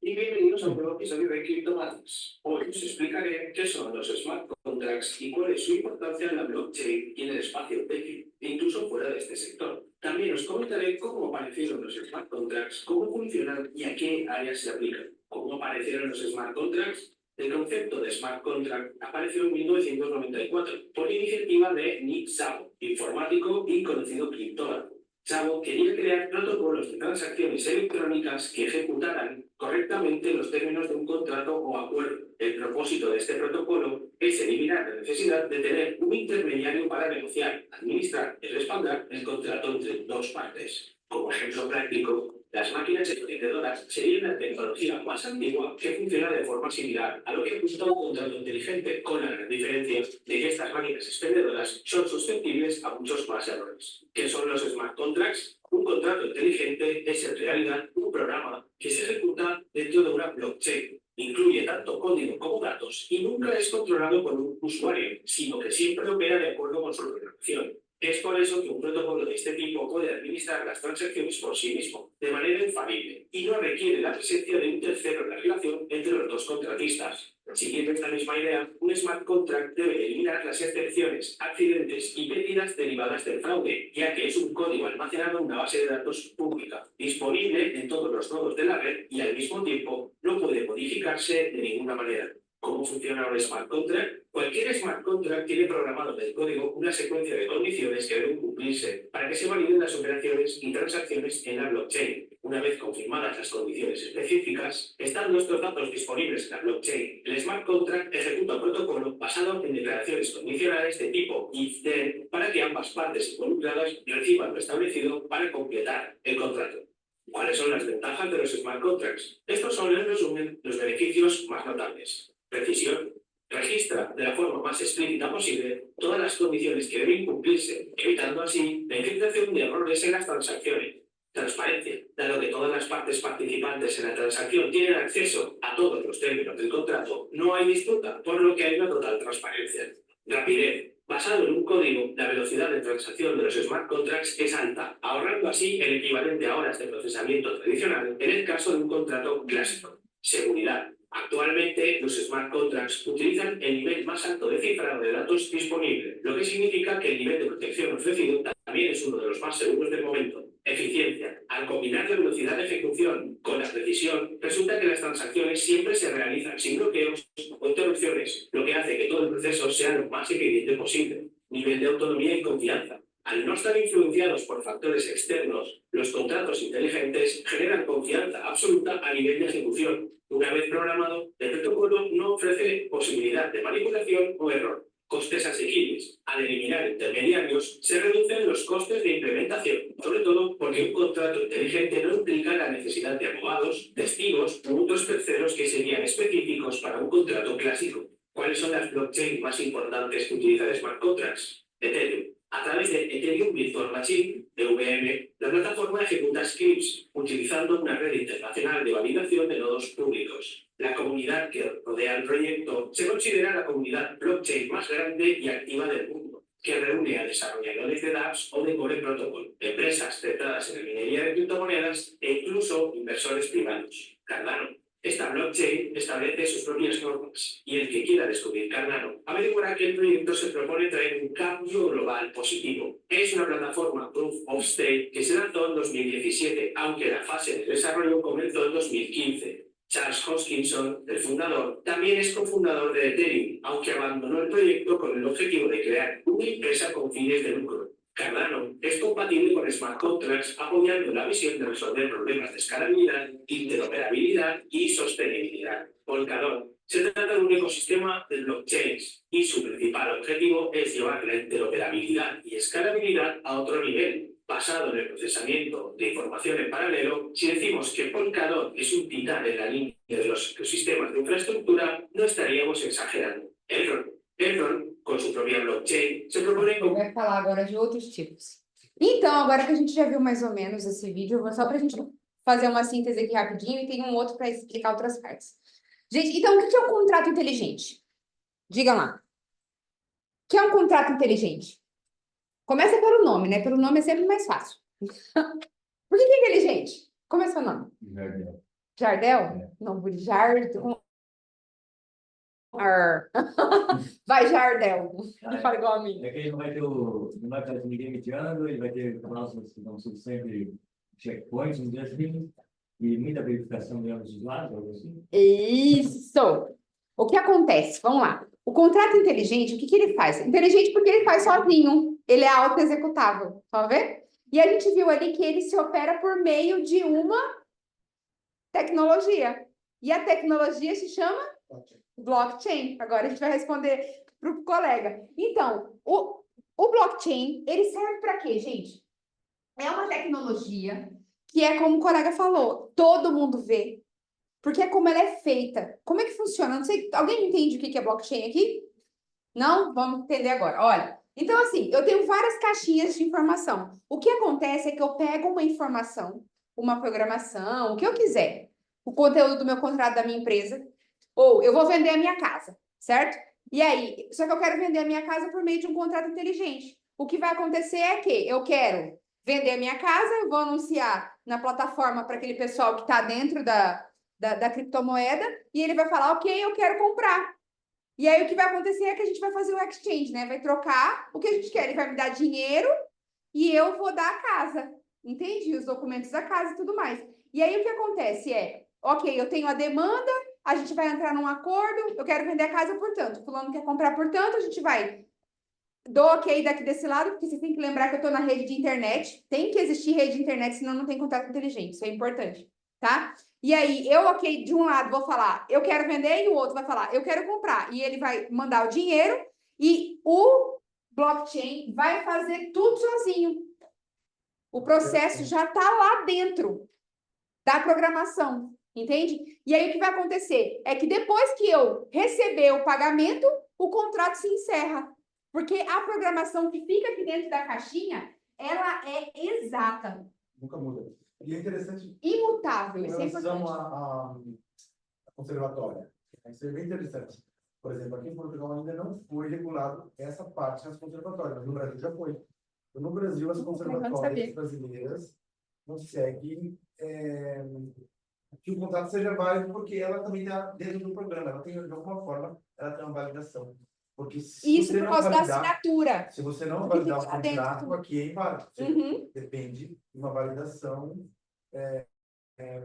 [SPEAKER 10] Y bienvenidos a un nuevo episodio de CryptoMatrix. Hoy os explicaré qué son los smart contracts y cuál es su importancia en la blockchain y en el espacio DeFi, e incluso fuera de este sector. También os comentaré cómo aparecieron los smart contracts, cómo funcionan y a qué áreas se aplican. ¿Cómo aparecieron los smart contracts? El concepto de smart contract apareció en 1994 por iniciativa de Nick Szabo, informático y conocido criptógrafo. Szabo quería crear protocolos de transacciones electrónicas que ejecutaran correctamente los términos de un contrato o acuerdo. El propósito de este protocolo es eliminar la necesidad de tener un intermediario para negociar, administrar y respaldar el contrato entre dos partes. Como ejemplo práctico, las máquinas expendedoras serían la tecnología más antigua que funciona de forma similar a lo que apunta un contrato inteligente, con la gran diferencia de que estas máquinas expendedoras son susceptibles a muchos más errores. ¿Qué son los smart contracts? Un contrato inteligente es en realidad un programa que se ejecuta dentro de una blockchain. Incluye tanto código como datos y nunca es controlado por un usuario, sino que siempre opera de acuerdo con su programación. Es por eso que un protocolo de este tipo puede administrar las transacciones por sí mismo, de manera infalible, y no requiere la presencia de un tercero en la relación entre los dos contratistas. Siguiendo esta misma idea, un smart contract debe eliminar las excepciones, accidentes y pérdidas derivadas del fraude, ya que es un código almacenado en una base de datos pública, disponible en todos los nodos de la red y al mismo tiempo no puede modificarse de ninguna manera. ¿Cómo funciona un smart contract? Cualquier smart contract tiene programado en el código una secuencia de condiciones que deben cumplirse para que se validen las operaciones y transacciones en la blockchain. Una vez confirmadas las condiciones específicas, están nuestros datos disponibles en la blockchain. El smart contract ejecuta un protocolo basado en declaraciones condicionales de tipo if-then para que ambas partes involucradas reciban lo establecido para completar el contrato. ¿Cuáles son las ventajas de los smart contracts? Estos son, en resumen, los beneficios más notables. Precisión. Registra de la forma más explícita posible todas las condiciones que deben cumplirse, evitando así la infiltración de errores en las transacciones. Transparencia. Dado que todas las partes participantes en la transacción tienen acceso a todos los términos del contrato, no hay disputa, por lo que hay una total transparencia. Rapidez. Basado en un código, la velocidad de transacción de los smart contracts es alta, ahorrando así el equivalente a horas de procesamiento tradicional en el caso de un contrato clásico. Seguridad. Actualmente, los smart contracts utilizan el nivel más alto de cifrado de datos disponible, lo que significa que el nivel de protección ofrecido también es uno de los más seguros del momento. Eficiencia. Al combinar la velocidad de ejecución con la precisión, resulta que las transacciones siempre se realizan sin bloqueos o interrupciones, lo que hace que todo el proceso sea lo más eficiente posible. Nivel de autonomía y confianza. Al no estar influenciados por factores externos, los contratos inteligentes generan confianza absoluta a nivel de ejecución. Una vez programado, el protocolo no ofrece posibilidad de manipulación o error. Costes asequibles. Al eliminar intermediarios, se reducen los costes de implementación, sobre todo porque un contrato inteligente no implica la necesidad de abogados, testigos u otros terceros que serían específicos para un contrato clásico. ¿Cuáles son las blockchains más importantes que utilizan smart contracts? Ethereum. A través de Ethereum Virtual Machine, EVM, la plataforma ejecuta scripts utilizando una red internacional de validación de nodos públicos. La comunidad que rodea el proyecto se considera la comunidad blockchain más grande y activa del mundo, que reúne a desarrolladores de dApps o de Core Protocol, empresas centradas en la minería de criptomonedas e incluso inversores privados. Cardano. Esta blockchain establece sus propias normas y el que quiera descubrir Cardano averiguará que el proyecto se propone traer un cambio global positivo. Es una plataforma Proof of Stake que se lanzó en 2017, aunque la fase de desarrollo comenzó en 2015. Charles Hoskinson, el fundador, también es cofundador de Ethereum, aunque abandonó el proyecto con el objetivo de crear una empresa con fines de lucro. Cardano es compatible con smart contracts, apoyando la visión de resolver problemas de escalabilidad, interoperabilidad y sostenibilidad. Polkadot se trata de un ecosistema de blockchains y su principal objetivo es llevar la interoperabilidad y escalabilidad a otro nivel. Basado en el procesamiento de información en paralelo, si decimos que Polkadot es un titán en la línea de los ecosistemas de infraestructura, no estaríamos exagerando. Elrond, com sua própria blockchain, se propõe como...
[SPEAKER 3] Vai falar agora de outros tipos. Então, agora que a gente já viu mais ou menos esse vídeo, só para a gente
[SPEAKER 6] fazer uma síntese aqui rapidinho e tem um outro para explicar outras partes. Gente, então, o que é um contrato inteligente? Digam lá. O que é um contrato inteligente? Começa pelo nome, né? Pelo nome é sempre mais fácil. Por que é inteligente? Como é seu nome?
[SPEAKER 7] Jardel.
[SPEAKER 6] Jardel? Não, Jardel. Vai, Jardel. Não fala igual a mim.
[SPEAKER 7] É que ele não vai ter não vai ter ninguém mediando, ele vai ter próximos que vão ser sempre checkpoints, vamos dizer assim, e muita verificação de ambos os lados, algo assim.
[SPEAKER 6] Isso! O que acontece? Vamos lá. O contrato inteligente, o que ele faz? Inteligente porque ele faz sozinho. Ele é auto-executável. Tá vendo? E a gente viu ali que ele se opera por meio de uma tecnologia. E a tecnologia se chama blockchain. Agora a gente vai responder para o colega. Então, o blockchain, ele serve para quê, gente? É uma tecnologia que é como o colega falou, todo mundo vê. Porque é como ela é feita. Como é que funciona? Não sei, alguém entende o que é blockchain aqui? Não? Vamos entender agora. Olha, então assim, eu tenho várias caixinhas de informação. O que acontece é que eu pego uma informação, uma programação, o que eu quiser, o conteúdo do meu contrato da minha empresa, ou eu vou vender a minha casa, certo? E aí, só que eu quero vender a minha casa por meio de um contrato inteligente. O que vai acontecer é que eu quero vender a minha casa, eu vou anunciar na plataforma para aquele pessoal que está dentro da criptomoeda, e ele vai falar, ok, eu quero comprar. E aí o que vai acontecer é que a gente vai fazer o exchange, né? Vai trocar o que a gente quer. Ele vai me dar dinheiro e eu vou dar a casa. Entende? Os documentos da casa e tudo mais. E aí o que acontece é, ok, eu tenho a demanda, a gente vai entrar num acordo, eu quero vender a casa por tanto, fulano quer comprar por tanto, a gente vai dou ok daqui desse lado, porque você tem que lembrar que eu estou na rede de internet, tem que existir rede de internet, senão não tem contrato inteligente, isso é importante, tá? E aí, eu, ok, de um lado vou falar, eu quero vender, e o outro vai falar, eu quero comprar, e ele vai mandar o dinheiro, e o blockchain vai fazer tudo sozinho. O processo já está lá dentro da programação, entende? E aí, o que vai acontecer? É que depois que eu receber o pagamento, o contrato se encerra. Porque a programação que fica aqui dentro da caixinha, ela é exata.
[SPEAKER 1] Nunca muda. E é interessante...
[SPEAKER 6] Imutável, isso é
[SPEAKER 1] em relação
[SPEAKER 6] importante.
[SPEAKER 1] à conservatória. Isso é bem interessante. Por exemplo, aqui em Portugal ainda não foi regulado essa parte das conservatórias, mas no Brasil já foi. No Brasil, as conservatórias brasileiras conseguem que o contrato seja válido porque ela também está dentro do programa. Ela tem, de alguma forma, ela tem uma validação. Porque se
[SPEAKER 6] isso por causa da assinatura.
[SPEAKER 1] Se você não validar o contrato, aqui é inválido. Depende de uma validação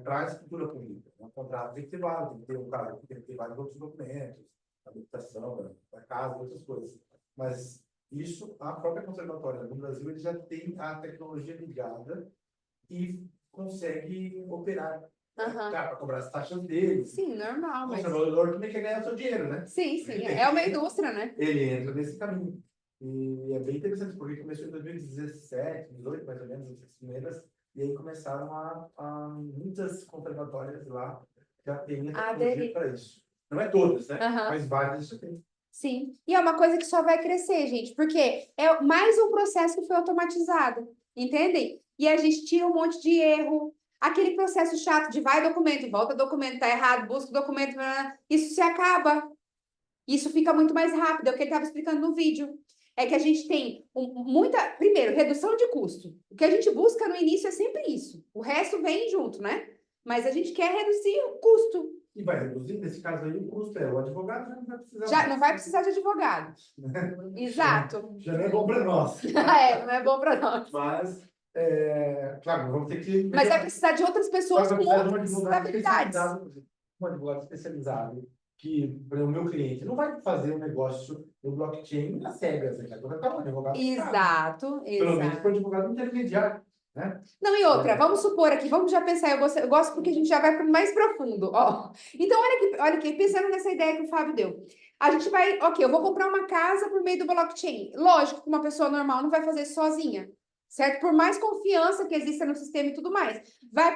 [SPEAKER 1] para a escritura pública. Um contrato tem que ter válido, tem que ter um cara, tem que ter vários outros documentos, a habilitação da casa, outras coisas. Mas isso, a própria conservatória no Brasil, ele já tem a tecnologia ligada e consegue operar. Para cobrar as taxas dele.
[SPEAKER 6] Sim, normal.
[SPEAKER 1] O conservador também quer ganhar seu dinheiro, né?
[SPEAKER 6] Sim, sim. É uma indústria, né?
[SPEAKER 1] Ele entra nesse caminho. E é bem interessante, porque começou em 2017, 2018, mais ou menos, as primeiras, e aí começaram muitas conservatórias lá já têm a tecnologia para isso. Não é todas, né? Mas várias já tem.
[SPEAKER 6] Sim. E é uma coisa que só vai crescer, gente, porque é mais um processo que foi automatizado, entendem? E a gente tira um monte de erro. Aquele processo chato de vai documento, volta documento, tá errado, busca documento, isso se acaba. Isso fica muito mais rápido, é o que ele estava explicando no vídeo. É que a gente tem primeiro, redução de custo. O que a gente busca no início é sempre isso. O resto vem junto, né? Mas a gente quer reduzir o custo.
[SPEAKER 1] E vai reduzir, nesse caso aí, o custo o advogado não vai precisar.
[SPEAKER 6] Não vai precisar de advogado. Exato.
[SPEAKER 1] Já não é bom para nós.
[SPEAKER 6] Não é bom para nós.
[SPEAKER 1] Mas... claro, vamos ter que...
[SPEAKER 6] Mas vai precisar de outras pessoas com outras habilidades.
[SPEAKER 1] Um advogado especializado que, para o meu cliente, não vai fazer um negócio no blockchain nas cegas. Vai estar um advogado.
[SPEAKER 6] Exato.
[SPEAKER 1] Pelo menos para o advogado intermediário. Né?
[SPEAKER 6] Não, e outra, vamos supor aqui, vamos já pensar, eu gosto porque a gente já vai para o mais profundo. Ó. Então, olha aqui, pensando nessa ideia que o Fábio deu. A gente vai, ok, eu vou comprar uma casa por meio do blockchain. Lógico que uma pessoa normal não vai fazer isso sozinha. Certo? Por mais confiança que exista no sistema e tudo mais, vai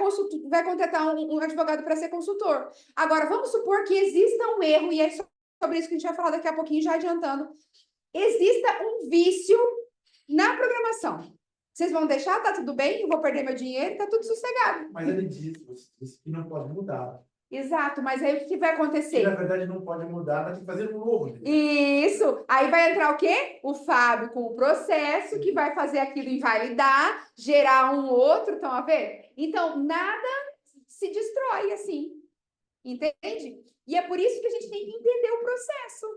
[SPEAKER 6] contratar um advogado para ser consultor. Agora, vamos supor que exista um erro, e é sobre isso que a gente vai falar daqui a pouquinho, já adiantando. Exista um vício na programação. Vocês vão deixar? Tá tudo bem? Eu vou perder meu dinheiro? Tá tudo sossegado.
[SPEAKER 1] Mas ele diz que não pode mudar.
[SPEAKER 6] Exato, mas aí o que vai
[SPEAKER 1] Que,
[SPEAKER 6] acontecer?
[SPEAKER 1] na verdade, não pode mudar, vai ter que fazer um novo.
[SPEAKER 6] Isso! Aí vai entrar o quê? O Fábio com o processo, que vai fazer aquilo invalidar, gerar um outro, estão a ver? Então, nada se destrói assim, entende? E é por isso que a gente tem que entender o processo.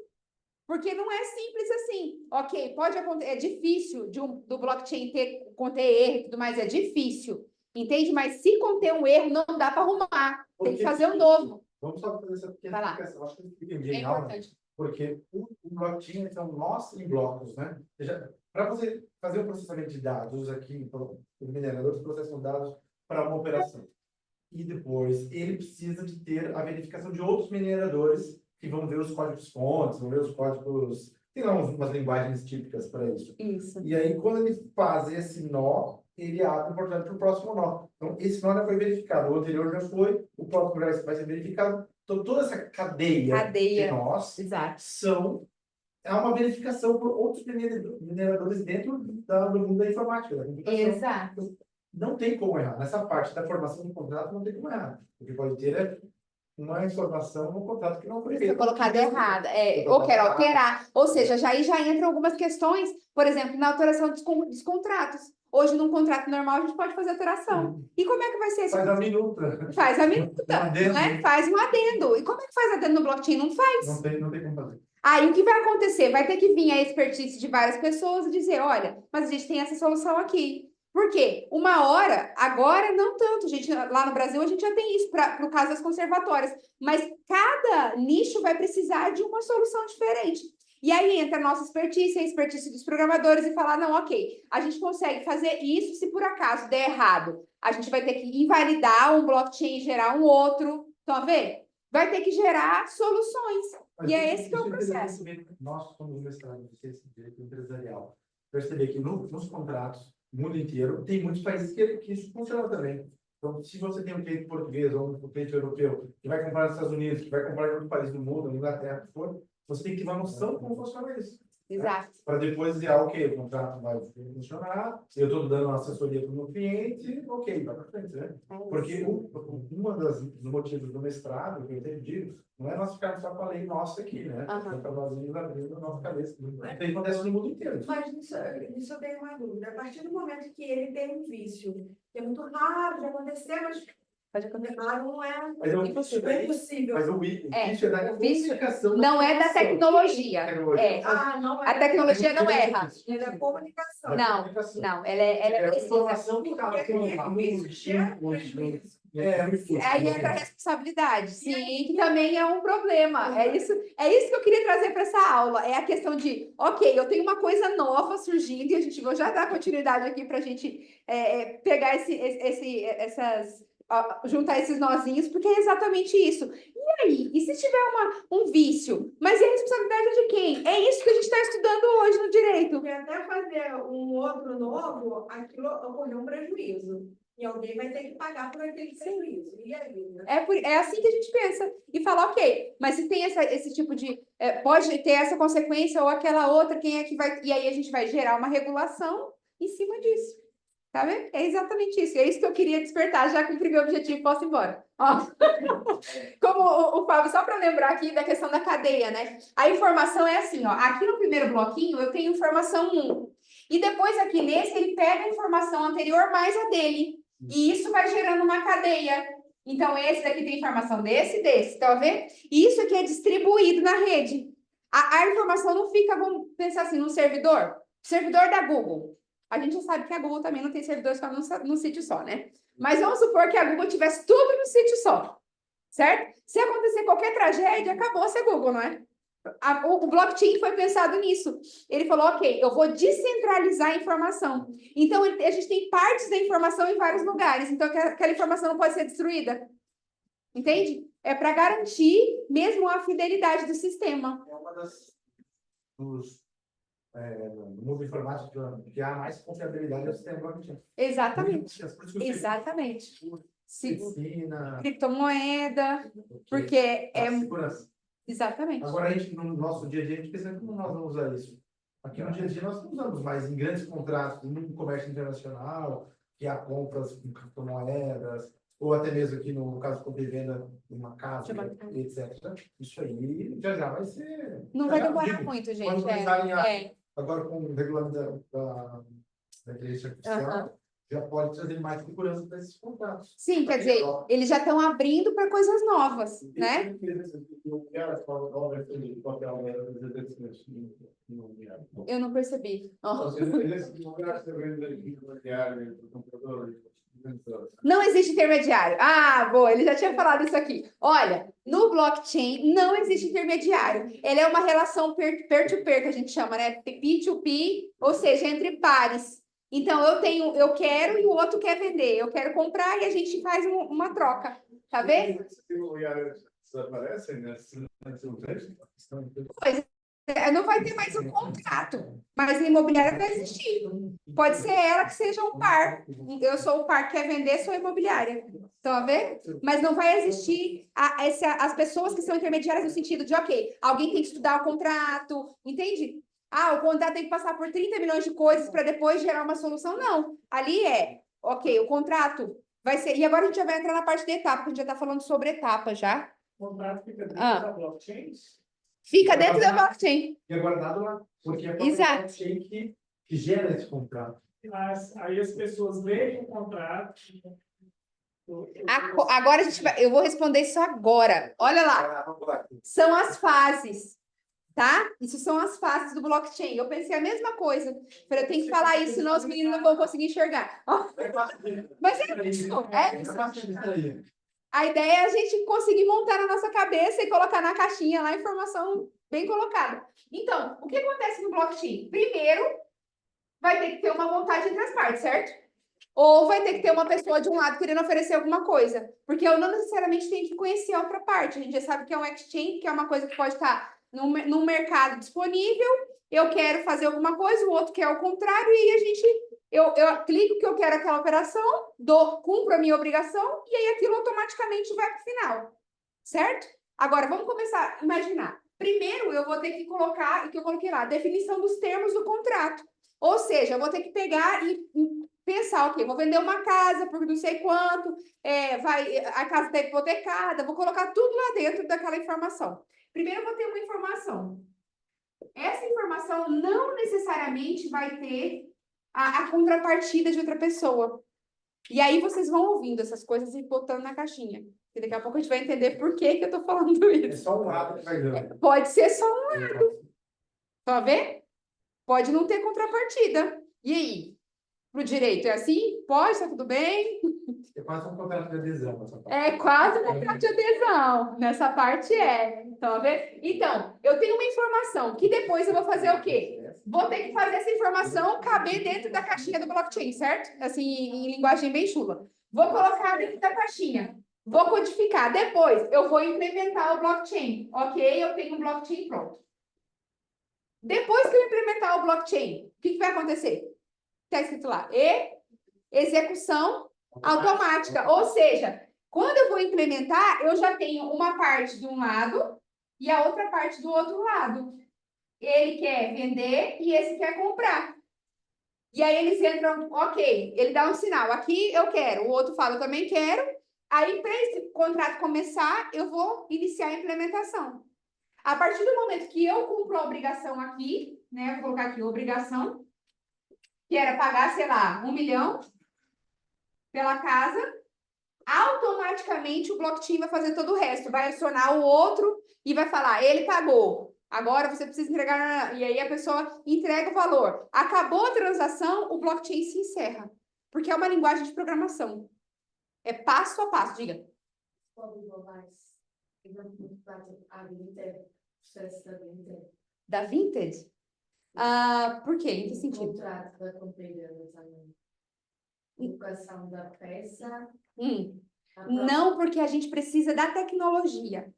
[SPEAKER 6] Porque não é simples assim. Ok, pode acontecer, é difícil do blockchain conter erro e tudo mais, é difícil. Entende? Mas se conter um erro, não dá para arrumar. Tem que fazer um novo.
[SPEAKER 1] Vamos só fazer essa pequena explicação. Acho que eu expliquei bem,
[SPEAKER 6] importante.
[SPEAKER 1] porque o blockchain são nós em blocos, né? Para você fazer o processamento de dados aqui, os mineradores processam dados para uma operação. E depois ele precisa de ter a verificação de outros mineradores que vão ver os códigos-fontes, vão ver os códigos... Tem lá umas linguagens típicas para isso.
[SPEAKER 6] Isso.
[SPEAKER 1] E aí, quando ele faz esse nó, ele abre, portanto, para o próximo nó. Então, esse nó já foi verificado, o anterior já foi, o próximo já vai ser verificado. Então, toda essa cadeia de nós é uma verificação por outros mineradores dentro do mundo da informática, da computação.
[SPEAKER 6] Exato.
[SPEAKER 1] Não tem como errar. Nessa parte da formação do contrato, não tem como errar. Porque pode ter uma informação no contrato que não foi feita.
[SPEAKER 6] Colocada errada, ou quer alterar. Ou seja, já entram algumas questões, por exemplo, na alteração dos contratos. Hoje, num contrato normal, a gente pode fazer alteração. E como é que vai ser isso?
[SPEAKER 1] Faz a minuta.
[SPEAKER 6] Faz a minuta, não é? Faz um adendo. E como é que faz adendo no blockchain? Não faz.
[SPEAKER 1] Não tem como fazer.
[SPEAKER 6] Aí, o que vai acontecer? Vai ter que vir a expertise de várias pessoas e dizer, olha, mas a gente tem essa solução aqui. Por quê? Uma hora, agora não tanto, gente, lá no Brasil a gente já tem isso para o caso das conservatórias, mas cada nicho vai precisar de uma solução diferente. E aí entra a nossa expertise, a expertise dos programadores e falar, não, ok, a gente consegue fazer isso se por acaso der errado. A gente vai ter que invalidar um blockchain e gerar um outro, estão a ver? Vai ter que gerar soluções.
[SPEAKER 1] Mas
[SPEAKER 6] e é esse que é o processo.
[SPEAKER 1] Nós, como mestrado em direito empresarial, perceber que nos contratos, no mundo inteiro, tem muitos países que isso funciona também. Então, se você tem um cliente português ou um cliente europeu que vai comprar nos Estados Unidos, que vai comprar em outro país do mundo, na Inglaterra, que for, você tem que ter uma noção de como funciona isso.
[SPEAKER 6] Exato.
[SPEAKER 1] Né? Para depois dizer, ok, o contrato vai funcionar, eu estou dando uma assessoria para o meu cliente, ok, vai para frente, né? Porque um dos motivos do mestrado, que eu sempre digo, não é nós ficarmos só com a lei nossa aqui, né? É para nós irmos abrindo a nossa cabeça. Isso acontece no mundo inteiro.
[SPEAKER 8] Mas isso eu tenho uma dúvida. A partir do momento que ele tem um vício, que é muito raro de acontecer, mas pode acontecer, não é impossível.
[SPEAKER 1] Mas o vício é da comunicação.
[SPEAKER 6] Não é da tecnologia.
[SPEAKER 8] Não é.
[SPEAKER 6] A tecnologia não erra.
[SPEAKER 8] É da comunicação.
[SPEAKER 6] Não, ela é precisa.
[SPEAKER 1] Informação que está
[SPEAKER 6] Aí entra a responsabilidade, sim, que também é um problema. É isso que eu queria trazer para essa aula. É a questão de, ok, eu tenho uma coisa nova surgindo e a gente vou já dar continuidade aqui para a gente pegar juntar esses nozinhos, porque é exatamente isso. E aí? E se tiver um vício? Mas e a responsabilidade é de quem? É isso que a gente está estudando hoje no direito.
[SPEAKER 8] Porque até fazer um outro novo, aquilo ocorreu um prejuízo. E alguém vai ter que pagar por aquele prejuízo. E aí?
[SPEAKER 6] É assim que a gente pensa. E fala, ok, mas se tem esse tipo de... pode ter essa consequência ou aquela outra, quem é que vai... E aí a gente vai gerar uma regulação em cima disso. Tá vendo? É exatamente isso. É isso que eu queria despertar. Já cumpri meu objetivo, posso ir embora. Ó. Como o Fábio, só para lembrar aqui da questão da cadeia, né? A informação é assim, ó. Aqui no primeiro bloquinho eu tenho informação 1. E depois aqui nesse ele pega a informação anterior mais a dele. E isso vai gerando uma cadeia. Então, esse daqui tem informação desse. Tá vendo? E isso aqui é distribuído na rede. A informação não fica, vamos pensar assim, no servidor. Servidor da Google. A gente já sabe que a Google também não tem servidores só num sítio só, né? Mas vamos supor que a Google tivesse tudo no sítio só. Certo? Se acontecer qualquer tragédia, acabou-se a Google, não é? O blockchain foi pensado nisso. Ele falou, ok, eu vou descentralizar a informação. Então, a gente tem partes da informação em vários lugares. Então, aquela informação não pode ser destruída. Entende? É para garantir mesmo a fidelidade do sistema.
[SPEAKER 1] É uma no mundo informático que há mais confiabilidade no sistema blockchain.
[SPEAKER 6] Exatamente. Exatamente. Criptomoeda, porque é...
[SPEAKER 1] Segurança.
[SPEAKER 6] Exatamente.
[SPEAKER 1] Agora, no nosso dia a dia, a gente pensa como nós vamos usar isso. Aqui no dia a dia nós não usamos, mas em grandes contratos, no comércio internacional, que há compras com criptomoedas, ou até mesmo aqui no caso de compra e venda de uma casa, etc. Isso aí já vai ser...
[SPEAKER 6] Não vai demorar muito,
[SPEAKER 1] Pode
[SPEAKER 6] gente.
[SPEAKER 1] começar agora com o regulamento da inteligência artificial, já pode trazer mais segurança para esses contratos.
[SPEAKER 6] Sim, quer dizer, eles já estão abrindo para coisas novas, né? Eu não percebi. Não existe intermediário. Ah, boa, ele já tinha falado isso aqui. Olha, no blockchain não existe intermediário. Ele é uma relação peer-to-peer, que a gente chama, né? P2P, ou seja, entre pares. Então, eu quero e o outro quer vender. Eu quero comprar e a gente faz uma troca. Tá vendo? Pois não vai ter mais um contrato, mas a imobiliária vai existir. Pode ser ela que seja um par. Eu sou o par que quer vender, sou a imobiliária. Estão a ver? Mas não vai existir as pessoas que são intermediárias no sentido de, ok, alguém tem que estudar o contrato, entende? Ah, o contrato tem que passar por 30 milhões de coisas para depois gerar uma solução. Não. Ali ok, o contrato vai ser... E agora a gente já vai entrar na parte de etapa, porque a gente já está falando sobre etapa já.
[SPEAKER 4] O contrato fica dentro da blockchain?
[SPEAKER 6] Fica dentro da blockchain.
[SPEAKER 1] E é guardado lá, porque é a blockchain que gera esse contrato.
[SPEAKER 4] Aí as pessoas leem o contrato.
[SPEAKER 6] Agora eu vou responder isso agora. Olha lá. São as fases. Tá? Isso são as fases do blockchain. Eu pensei a mesma coisa. Eu tenho que falar isso, senão os meninos não vão conseguir enxergar. Mas é isso. A ideia é a gente conseguir montar na nossa cabeça e colocar na caixinha lá a informação bem colocada. Então, o que acontece no blockchain? Primeiro, vai ter que ter uma vontade entre as partes, certo? Ou vai ter que ter uma pessoa de um lado querendo oferecer alguma coisa. Porque eu não necessariamente tenho que conhecer a outra parte. A gente já sabe que é um exchange, que é uma coisa que pode estar num mercado disponível, eu quero fazer alguma coisa, o outro quer o contrário, e eu clico que eu quero aquela operação, cumpro a minha obrigação, e aí aquilo automaticamente vai para o final, certo? Agora, vamos começar a imaginar. Primeiro, eu vou ter que colocar, o que eu coloquei lá, definição dos termos do contrato. Ou seja, eu vou ter que pegar e pensar, ok, vou vender uma casa por não sei quanto, a casa está hipotecada, vou colocar tudo lá dentro daquela informação. Primeiro, eu vou ter uma informação. Essa informação não necessariamente vai ter a contrapartida de outra pessoa. E aí vocês vão ouvindo essas coisas e botando na caixinha. E daqui a pouco a gente vai entender por que eu estou falando isso.
[SPEAKER 1] É só um lado que vai dando.
[SPEAKER 6] Pode ser só um lado. Tá vendo? Pode não ter contrapartida. E aí? Pro direito é assim? Pode, tá tudo bem?
[SPEAKER 1] É quase um contrato de adesão. Essa parte.
[SPEAKER 6] É quase um contrato de adesão. Nessa parte Tá vendo? Então, eu tenho uma informação que depois eu vou fazer o quê? Vou ter que fazer essa informação caber dentro da caixinha do blockchain, certo? Assim, em linguagem bem chula. Vou colocar dentro da caixinha. Vou codificar. Depois, eu vou implementar o blockchain. Ok? Eu tenho um blockchain pronto. Depois que eu implementar o blockchain, o que vai acontecer? Está escrito lá. Execução automática. Ou seja, quando eu vou implementar, eu já tenho uma parte de um lado e a outra parte do outro lado. Ele quer vender e esse quer comprar. E aí eles entram, ok, ele dá um sinal. Aqui eu quero, o outro fala, eu também quero. Aí, para esse contrato começar, eu vou iniciar a implementação. A partir do momento que eu cumpro a obrigação aqui, né? Vou colocar aqui obrigação, que era pagar, sei lá, 1 milhão pela casa, automaticamente o blockchain vai fazer todo o resto, vai acionar o outro e vai falar, ele pagou, agora você precisa entregar, e aí a pessoa entrega o valor. Acabou a transação, o blockchain se encerra, porque é uma linguagem de programação. É passo a passo, diga. Da Vinted? Por quê? Em que sentido?
[SPEAKER 11] Contrato da compra e venda também. Educação da peça.
[SPEAKER 6] Não, porque a gente precisa da tecnologia.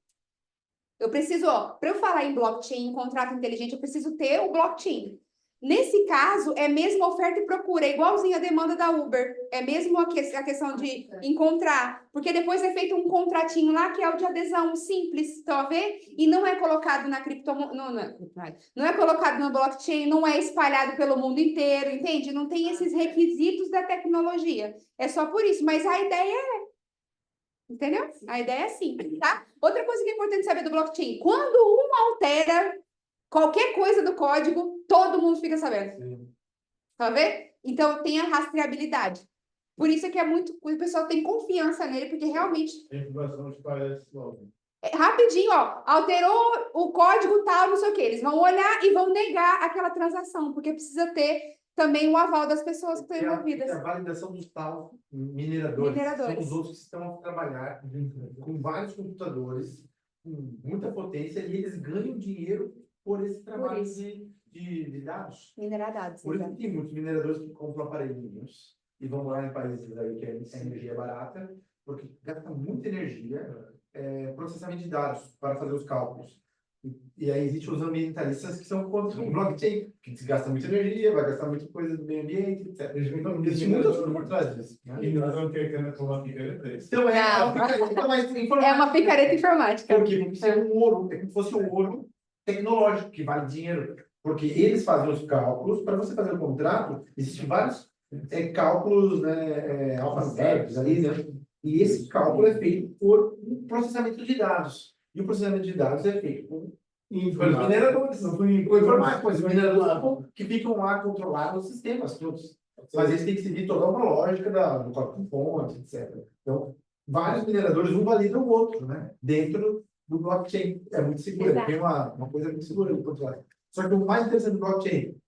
[SPEAKER 6] Eu preciso, para eu falar em blockchain, em contrato inteligente, eu preciso ter o blockchain. Nesse caso, é mesmo oferta e procura, é igualzinho a demanda da Uber. É mesmo a questão de encontrar. Porque depois é feito um contratinho lá, que é o de adesão simples, estão a ver? E não é colocado na criptomoeda, não é colocado na blockchain, não é espalhado pelo mundo inteiro, entende? Não tem esses requisitos da tecnologia. É só por isso, mas a ideia é. Entendeu? A ideia é simples, tá? Outra coisa que é importante saber do blockchain, quando um altera qualquer coisa do código, todo mundo fica sabendo. Tá vendo? Então, tem a rastreabilidade. Por isso é que o pessoal tem confiança nele, porque realmente...
[SPEAKER 1] A informação parece logo.
[SPEAKER 6] Rapidinho, ó, alterou o código tal, não sei o que. Eles vão olhar e vão negar aquela transação, porque precisa ter também o aval das pessoas que estão envolvidas.
[SPEAKER 1] A validação dos tal mineradores. São os outros que estão a trabalhar com vários computadores, com muita potência, e eles ganham dinheiro por esse trabalho de dados.
[SPEAKER 6] Minerar dados.
[SPEAKER 1] Por isso que tem muitos mineradores que compram aparelhinhos e vão morar em países aí que a energia é barata, porque gasta muita energia, processamento de dados para fazer os cálculos. E aí existem os ambientalistas que são contra o blockchain, que desgasta muita energia, vai gastar muita coisa do meio ambiente, etc. Existe muita coisa por trás disso. E nós vamos ter que uma picareta. Então
[SPEAKER 6] é uma picareta informática.
[SPEAKER 1] Porque isso é um ouro, é como se fosse um ouro tecnológico, que vale dinheiro. Porque eles fazem os cálculos, para você fazer o contrato, existem vários cálculos alfanuméricos ali, né? E esse cálculo é feito por um processamento de dados. E o processamento de dados é feito por mineradores, informáticos, mineradores que ficam lá controlando os sistemas todos. Mas eles têm que seguir toda uma lógica do código-fonte, etc. Então, vários mineradores, um valida o outro, né? Dentro do blockchain. É muito seguro, tem uma coisa muito segura por trás. Só que o mais interessante do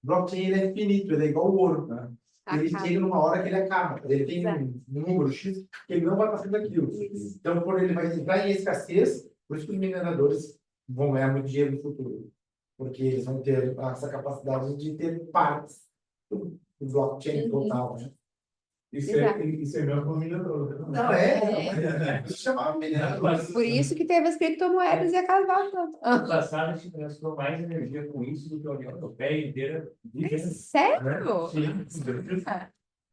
[SPEAKER 1] blockchain ele é finito, ele é igual o ouro, né? Ele chega numa hora que ele acaba, ele tem um número X que ele não vai passar daquilo. Então, por ele vai entrar em escassez, por isso que os mineradores vão ganhar muito dinheiro no futuro, porque eles vão ter essa capacidade de ter partes do blockchain total, né? Isso é mesmo como minerador. Não isso chamava minerador.
[SPEAKER 6] Por isso que teve as criptomoedas e a casal tanto.
[SPEAKER 7] No passado, a gente gastou mais energia com isso do que a União Europeia inteira.
[SPEAKER 6] Sério?
[SPEAKER 7] Sim.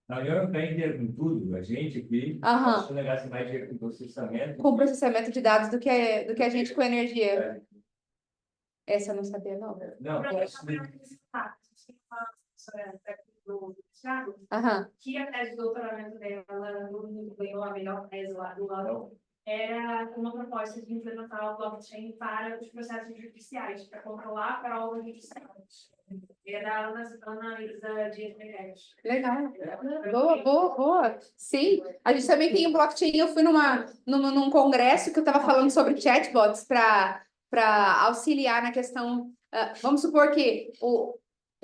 [SPEAKER 7] A União Europeia inteira, com tudo, a gente aqui, se negasse mais dinheiro com processamento. Com
[SPEAKER 6] processamento de dados do que a gente com energia. Essa eu não sabia, não.
[SPEAKER 7] Não,
[SPEAKER 5] que a tese de doutoramento dela ganhou a melhor tese lá do lado, era uma proposta de implementar o blockchain para os processos judiciais, para controlar provas judiciais. Era a Ana Isa Dias Meirelles.
[SPEAKER 6] Legal. Boa. Sim, a gente também tem o blockchain. Eu fui num congresso que eu estava falando sobre chatbots para auxiliar na questão. Vamos supor que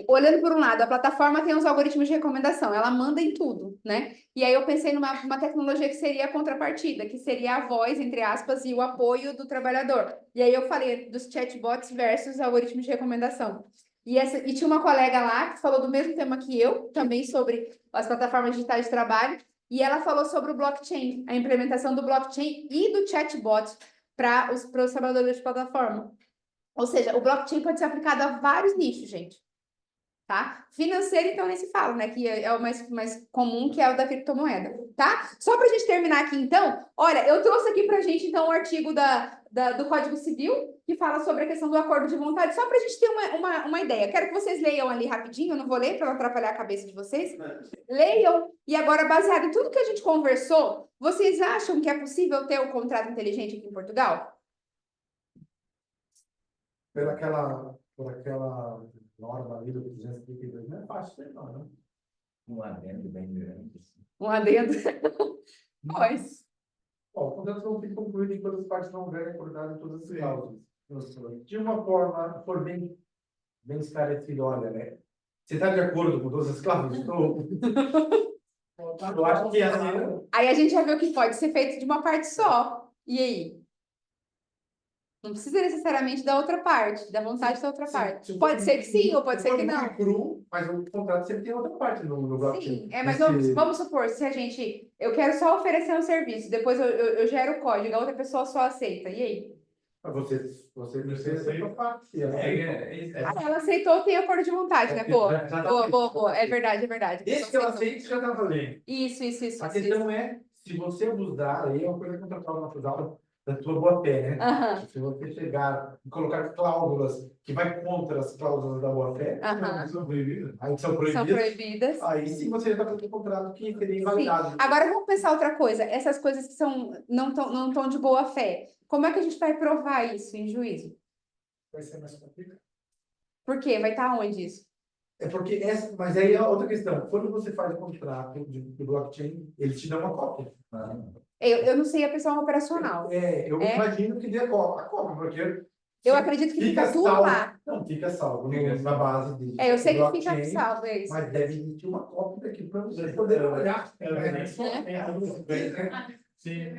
[SPEAKER 6] olhando por um lado, a plataforma tem os algoritmos de recomendação, ela manda em tudo, né? E aí eu pensei numa tecnologia que seria a contrapartida, que seria a voz, entre aspas, e o apoio do trabalhador. E aí eu falei dos chatbots versus algoritmos de recomendação. E tinha uma colega lá que falou do mesmo tema que eu, também sobre as plataformas digitais de trabalho, e ela falou sobre o blockchain, a implementação do blockchain e do chatbot para os trabalhadores de plataforma. Ou seja, o blockchain pode ser aplicado a vários nichos, gente. Tá? Financeiro, então, nem se fala, né? Que é o mais comum, que é o da criptomoeda, tá? Só para a gente terminar aqui, então, olha, eu trouxe aqui para a gente, então, um artigo do Código Civil, que fala sobre a questão do acordo de vontade, só para a gente ter uma ideia. Quero que vocês leiam ali rapidinho, eu não vou ler para não atrapalhar a cabeça de vocês. Leiam, e agora, baseado em tudo que a gente conversou, vocês acham que é possível ter um contrato inteligente aqui em Portugal?
[SPEAKER 1] Por aquela norma ali do 232, não é fácil ter, não, né?
[SPEAKER 7] Um adendo bem grande.
[SPEAKER 6] Um adendo. Pois.
[SPEAKER 1] O contrato não fica concluído enquanto as partes não houverem acordado todas as cláusulas. De uma forma, for bem esclarecida, olha, né? Você está de acordo com todas as cláusulas? Eu acho que assim...
[SPEAKER 6] Aí a gente já viu que pode ser feito de uma parte só. E aí? Não precisa necessariamente da outra parte, da vontade da outra parte. Pode ser que sim, ou pode ser que não.
[SPEAKER 1] Cru, mas o contrato sempre tem outra parte no blockchain.
[SPEAKER 6] Sim, mas vamos supor, se eu quero só oferecer um serviço, depois eu gero o código, a outra pessoa só aceita, e aí?
[SPEAKER 1] Você precisa ser
[SPEAKER 6] Ela aceitou, tem a força de vontade, né? Boa, boa. É verdade.
[SPEAKER 1] Esse que ela aceita, já tá valendo.
[SPEAKER 6] Isso.
[SPEAKER 1] A questão é, se você abusar, aí é uma coisa que eu falo na aula da tua boa-fé, né? Se você chegar e colocar cláusulas que vai contra as cláusulas da boa-fé, são proibidas. Aí sim você já está fazendo um contrato que seria invalidado.
[SPEAKER 6] Agora vamos pensar outra coisa. Essas coisas que não tão de boa-fé. Como é que a gente vai provar isso em juízo?
[SPEAKER 4] Vai ser mais complicado.
[SPEAKER 6] Por quê? Vai estar onde isso?
[SPEAKER 1] É porque mas aí é outra questão. Quando você faz o contrato de blockchain, eles te dão uma cópia.
[SPEAKER 6] Eu não sei a questão operacional.
[SPEAKER 1] Eu imagino que dê a cópia, porque
[SPEAKER 6] eu acredito que fica tudo
[SPEAKER 1] salvo,
[SPEAKER 6] lá.
[SPEAKER 1] Não, fica salvo na base de
[SPEAKER 6] eu sei que fica salvo, é isso.
[SPEAKER 1] Mas deve emitir uma cópia daqui para você poder olhar.
[SPEAKER 4] Sim.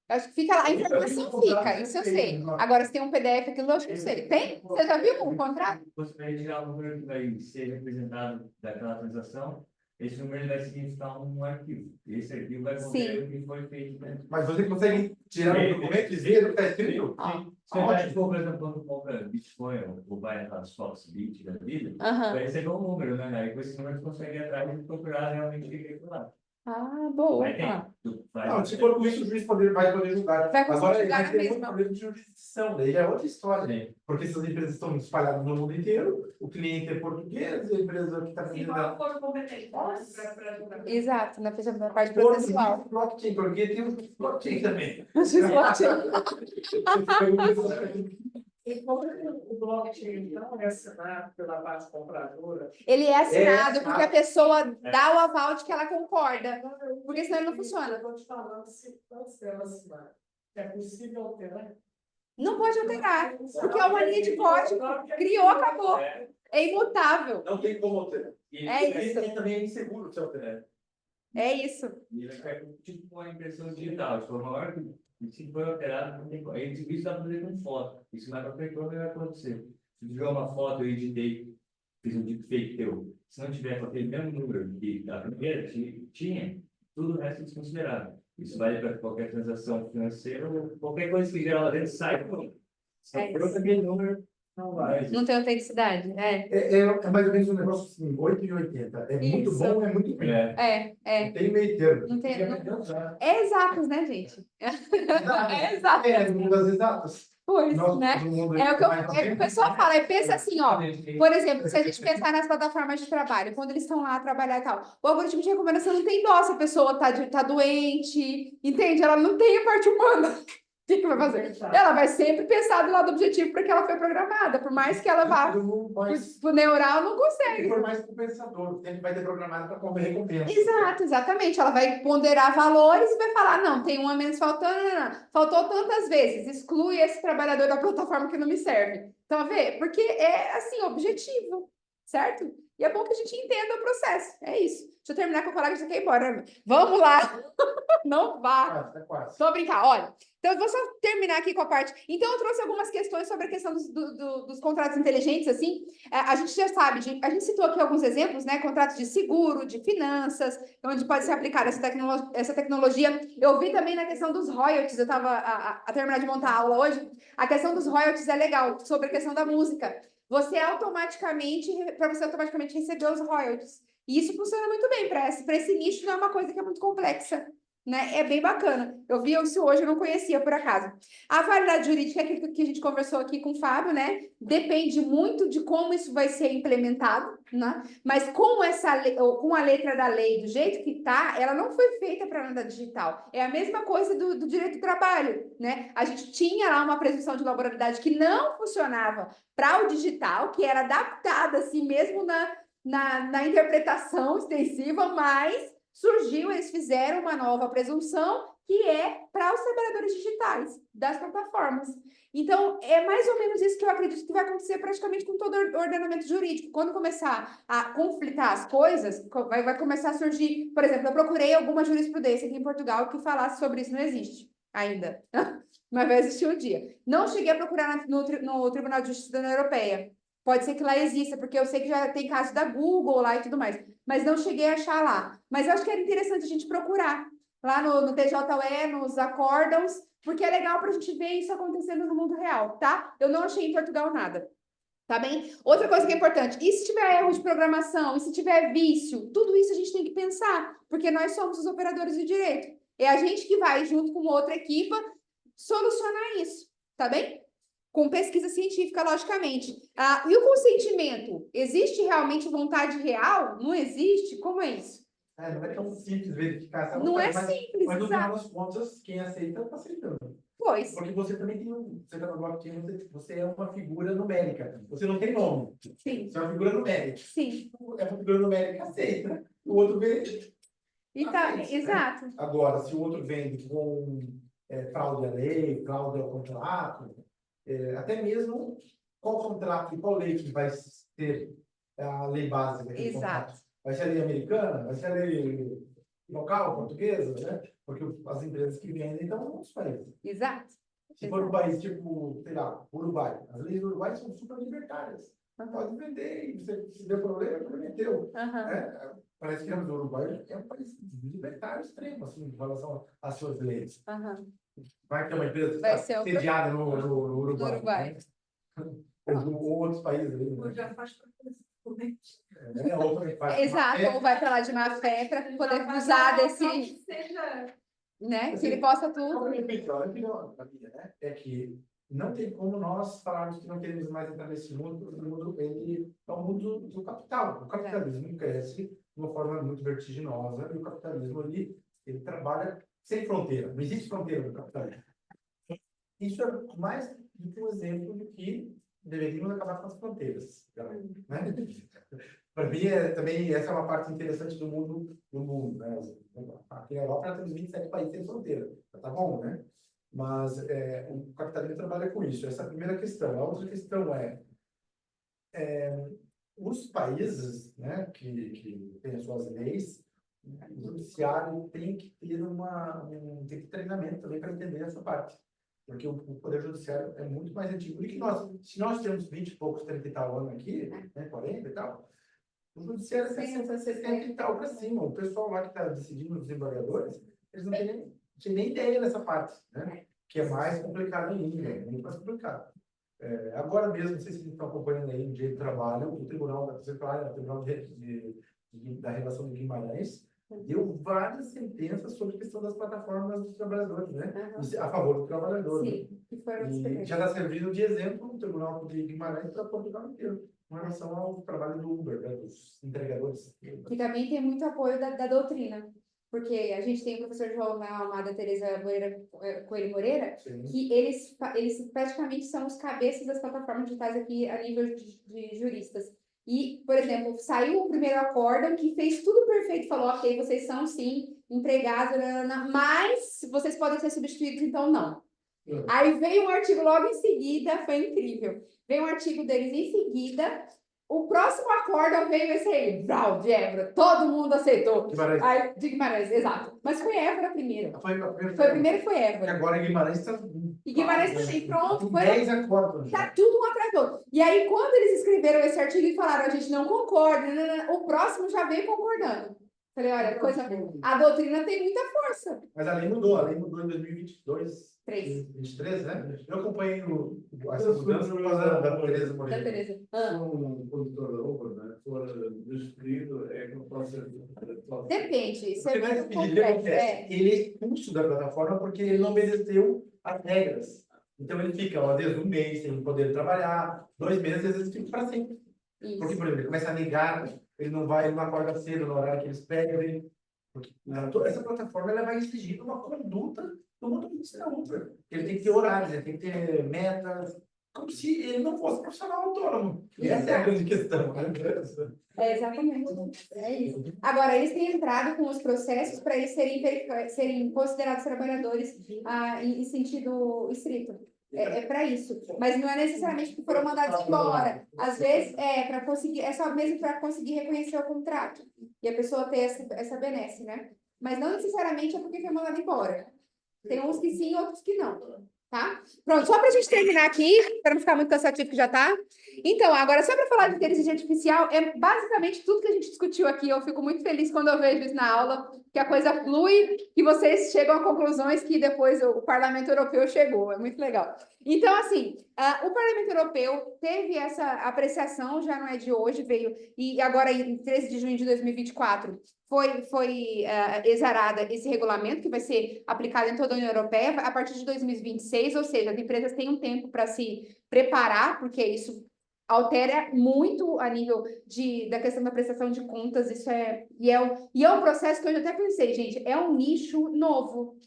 [SPEAKER 6] Acho que fica lá, a informação fica, isso eu sei. Agora, se tem um PDF, aquilo eu acho que eu sei. Tem? Você já viu um contrato?
[SPEAKER 7] Você vai retirar o número que vai ser representado daquela transação, esse número vai significar um arquivo. Esse arquivo vai conter o que foi feito.
[SPEAKER 1] Mas você consegue tirar um documento e ver o que está escrito?
[SPEAKER 7] Se for, por exemplo, quando compra Bitcoin ou vai nas fotos Bit da vida, vai receber um número, né? Aí com esse número você consegue ir atrás e procurar realmente o que é lá.
[SPEAKER 6] Boa.
[SPEAKER 1] Não, se for com isso, o juiz vai poder julgar. Agora ele vai ter muito problema de jurisdição, daí já é outra história, né? Porque essas empresas estão espalhadas no mundo inteiro, o cliente é português, a empresa que está fazendo.
[SPEAKER 6] Exato, na parte processual.
[SPEAKER 1] Blockchain, porque tem um blockchain também.
[SPEAKER 4] E como o blockchain não é assinado pela parte compradora...
[SPEAKER 6] Ele é assinado porque a pessoa dá o aval de que ela concorda. Porque senão ele não funciona.
[SPEAKER 4] Eu estou te falando, se antes dela assinar, é possível alterar?
[SPEAKER 6] Não pode alterar, porque é uma linha de código. Criou, acabou. É imutável.
[SPEAKER 1] Não tem como alterar.
[SPEAKER 6] Isso.
[SPEAKER 1] Também é inseguro se alterar.
[SPEAKER 6] É isso.
[SPEAKER 7] E ele é tipo uma impressão digital. Se for maior que... Se for alterado, não tem como. Isso dá para fazer com foto. Isso mais para frente vai acontecer. Se tiver uma foto, eu editei, fiz um deepfake teu. Se não tiver com aquele mesmo número que a primeira tinha, tudo o resto é desconsiderado. Isso vale para qualquer transação financeira ou qualquer coisa que gerar lá dentro sai. Se for aquele número, não vai.
[SPEAKER 6] Não tem autenticidade.
[SPEAKER 1] É mais ou menos um negócio assim, 8 e 80. É muito bom, é muito ruim. Não tem meio termo.
[SPEAKER 6] Não tem, é exatos, né, gente? É exato.
[SPEAKER 1] No mundo das exatas.
[SPEAKER 6] Pois, né? É o que o pessoal fala. E pensa assim, ó. Por exemplo, se a gente pensar nas plataformas de trabalho, quando eles estão lá a trabalhar e tal, o algoritmo de recomendação não tem dó se a pessoa tá doente, entende? Ela não tem a parte humana. O que vai fazer? Ela vai sempre pensar do lado objetivo para que ela foi programada. Por mais que ela vá pro neural, não consegue.
[SPEAKER 1] Por mais compensador, sempre vai ter programado para comer recompensa.
[SPEAKER 6] Exatamente. Ela vai ponderar valores e vai falar, não, tem um a menos faltando, não. Faltou tantas vezes, exclui esse trabalhador da plataforma que não me serve. Então, a ver, porque é, assim, objetivo, certo? E é bom que a gente entenda o processo. É isso. Deixa eu terminar com eu falar que já quer ir embora. Vamos lá. Não vá.
[SPEAKER 1] Quase.
[SPEAKER 6] Só brincar. Olha, então eu vou só terminar aqui com a parte. Então, eu trouxe algumas questões sobre a questão dos contratos inteligentes, assim. A gente já sabe, a gente citou aqui alguns exemplos, né? Contratos de seguro, de finanças, onde pode ser aplicada essa tecnologia. Eu vi também na questão dos royalties, eu estava a terminar de montar a aula hoje. A questão dos royalties é legal, sobre a questão da música. Para você automaticamente receber os royalties. E isso funciona muito bem para esse nicho, não é uma coisa que é muito complexa, né? É bem bacana. Eu vi isso hoje, eu não conhecia por acaso. A validade jurídica que a gente conversou aqui com o Fábio, né? Depende muito de como isso vai ser implementado, né? Mas com a letra da lei, do jeito que tá, ela não foi feita para nada digital. É a mesma coisa do direito do trabalho, né? A gente tinha lá uma presunção de laboralidade que não funcionava para o digital, que era adaptada assim mesmo na interpretação extensiva, mas surgiu, eles fizeram uma nova presunção que é para os trabalhadores digitais das plataformas. Então, é mais ou menos isso que eu acredito que vai acontecer praticamente com todo o ordenamento jurídico. Quando começar a conflitar as coisas, vai começar a surgir... Por exemplo, eu procurei alguma jurisprudência aqui em Portugal que falasse sobre isso, não existe ainda. Mas vai existir um dia. Não cheguei a procurar no Tribunal de Justiça da União Europeia. Pode ser que lá exista, porque eu sei que já tem casos da Google lá e tudo mais. Mas não cheguei a achar lá. Mas eu acho que era interessante a gente procurar. lá no TJE, nos acórdãos, porque é legal para a gente ver isso acontecendo no mundo real, tá? Eu não achei em Portugal nada. Tá bem? Outra coisa que é importante, e se tiver erro de programação, e se tiver vício, tudo isso a gente tem que pensar, porque nós somos os operadores do direito. É a gente que vai, junto com outra equipa, solucionar isso, tá bem? Com pesquisa científica, logicamente. E o consentimento? Existe realmente vontade real? Não existe? Como é isso?
[SPEAKER 1] Não é tão simples verificar essa
[SPEAKER 6] Não é
[SPEAKER 1] vontade,
[SPEAKER 6] simples,
[SPEAKER 1] mas no final
[SPEAKER 6] exato.
[SPEAKER 1] das contas, quem aceita, está aceitando.
[SPEAKER 6] Pois.
[SPEAKER 1] Porque você também tem você está no blockchain, você é uma figura numérica. Você não tem nome.
[SPEAKER 6] Sim.
[SPEAKER 1] Você é uma figura numérica.
[SPEAKER 6] Sim.
[SPEAKER 1] É uma figura numérica aceita. O outro vê.
[SPEAKER 6] E tá,
[SPEAKER 1] aceita,
[SPEAKER 6] exato.
[SPEAKER 1] Né? Agora, se o outro vem com fraude à lei, fraude ao contrato, até mesmo qual contrato e qual lei que vai ter a lei básica daquele contrato. Vai ser a lei americana? Vai ser a lei local, portuguesa, né? Porque as empresas que vendem estão em outros países.
[SPEAKER 6] Exato.
[SPEAKER 1] Se for um país tipo, sei lá, Uruguai, as leis do Uruguai são super libertárias. Pode vender e se der problema, prometeu. Né? Parece que o Uruguai é um país libertário extremo, assim, em relação às suas leis. Vai ter uma empresa sediada no Uruguai. Né? Ou outros países. Né?
[SPEAKER 8] Já faz
[SPEAKER 6] Exato, ou vai para lá de má fé para poder usar desse. Né? Que ele possa tudo.
[SPEAKER 1] A opinião é que não tem como nós falarmos que não queremos mais entrar nesse mundo, porque o mundo ele é um mundo do capital. O capitalismo cresce de uma forma muito vertiginosa e o capitalismo ele trabalha sem fronteira. Não existe fronteira no capitalismo. Isso é mais do que um exemplo de que deveríamos acabar com as fronteiras. Né? Para mim, também essa é uma parte interessante do mundo. Né? Aqui na Europa nós temos 27 países sem fronteira. Tá bom, né? Mas o capitalismo trabalha com isso. Essa é a primeira questão. A outra questão os países, né, que têm as suas leis, o judiciário tem que ter tem que ter treinamento também para entender essa parte. Porque o Poder Judiciário é muito mais antigo do que nós. Se nós temos 20 e poucos, 30 e tal anos aqui, né, 40 e tal, o Judiciário é 60 e tal para cima. O pessoal lá que está decidindo, os desembargadores, eles não têm nem ideia dessa parte, né? Que é mais complicado ainda, é muito mais complicado. Agora mesmo, não sei se vocês estão acompanhando aí no Direito do Trabalho, o Tribunal da o Tribunal da Relação de Guimarães, deu várias sentenças sobre a questão das plataformas dos trabalhadores, né? A favor do trabalhador. Sim, né? E já está servindo de exemplo no Tribunal de Guimarães para Portugal inteiro, com relação ao trabalho do Uber, né? Dos entregadores.
[SPEAKER 6] Que também tem muito apoio da doutrina, porque a gente tem o professor João Amada Teresa Coelho Moreira, sim, que eles praticamente são os cabeças das plataformas digitais aqui a nível de juristas. E, por exemplo, saiu o primeiro acórdão que fez tudo perfeito, falou, ok, vocês são sim empregados, mas vocês podem ser substituídos, então não. Aí veio um artigo logo em seguida, foi incrível. Veio um artigo deles em seguida, o próximo acórdão veio esse aí, Brau, de Évora, todo mundo aceitou.
[SPEAKER 1] Guimarães.
[SPEAKER 6] Aí, de Guimarães, exato. Mas foi Évora primeiro. Foi primeiro foi Évora.
[SPEAKER 1] E agora Guimarães está...
[SPEAKER 6] E Guimarães também, pronto. Foi
[SPEAKER 1] 10 acordos.
[SPEAKER 6] Tá tudo um atrás do outro. E aí, quando eles escreveram esse artigo e falaram, a gente não concorda, o próximo já veio concordando. Falei, olha, coisa boa. A doutrina tem muita força.
[SPEAKER 1] Mas a lei mudou em 2022. 23, né? Eu acompanhei essa mudança por causa da Teresa Moreira.
[SPEAKER 6] Da Teresa.
[SPEAKER 9] Se um condutor da Uber, né, for despedido, é que não pode ser...
[SPEAKER 6] Depende.
[SPEAKER 1] Porque não é despedido, ele é expulso da plataforma porque ele não obedeceu as regras. Então ele fica, às vezes, um mês sem poder trabalhar, 2 meses, às vezes fica para sempre. Isso. Porque, por exemplo, ele começa a negar, ele não acorda cedo no horário que eles pedem. Porque toda essa plataforma ela vai exigir uma conduta do motorista da Uber. Ele tem que ter horários, ele tem que ter metas, como se ele não fosse profissional autônomo. E essa é a grande questão. Né?
[SPEAKER 6] Exatamente. É isso. Agora, eles têm entrado com os processos para eles serem considerados trabalhadores em sentido estrito. É para isso. Mas não é necessariamente porque foram mandados embora. Às vezes, é só mesmo para conseguir reconhecer o contrato. E a pessoa ter essa benesse, né? Mas não necessariamente é porque foi mandado embora. Tem uns que sim, outros que não. Tá? Pronto, só para a gente terminar aqui, para não ficar muito cansativo que já tá. Então, agora, só para falar de inteligência artificial, é basicamente tudo que a gente discutiu aqui. Eu fico muito feliz quando eu vejo isso na aula, que a coisa flui, que vocês chegam a conclusões que depois o Parlamento Europeu chegou. É muito legal. Então, assim, o Parlamento Europeu teve essa apreciação, já não é de hoje, veio, e agora em 13 de junho de 2024, foi exarada esse regulamento que vai ser aplicado em toda a União Europeia a partir de 2026, ou seja, as empresas têm um tempo para se preparar, porque isso altera muito a nível da questão da prestação de contas, e é um processo que eu já até pensei, gente, é um nicho novo,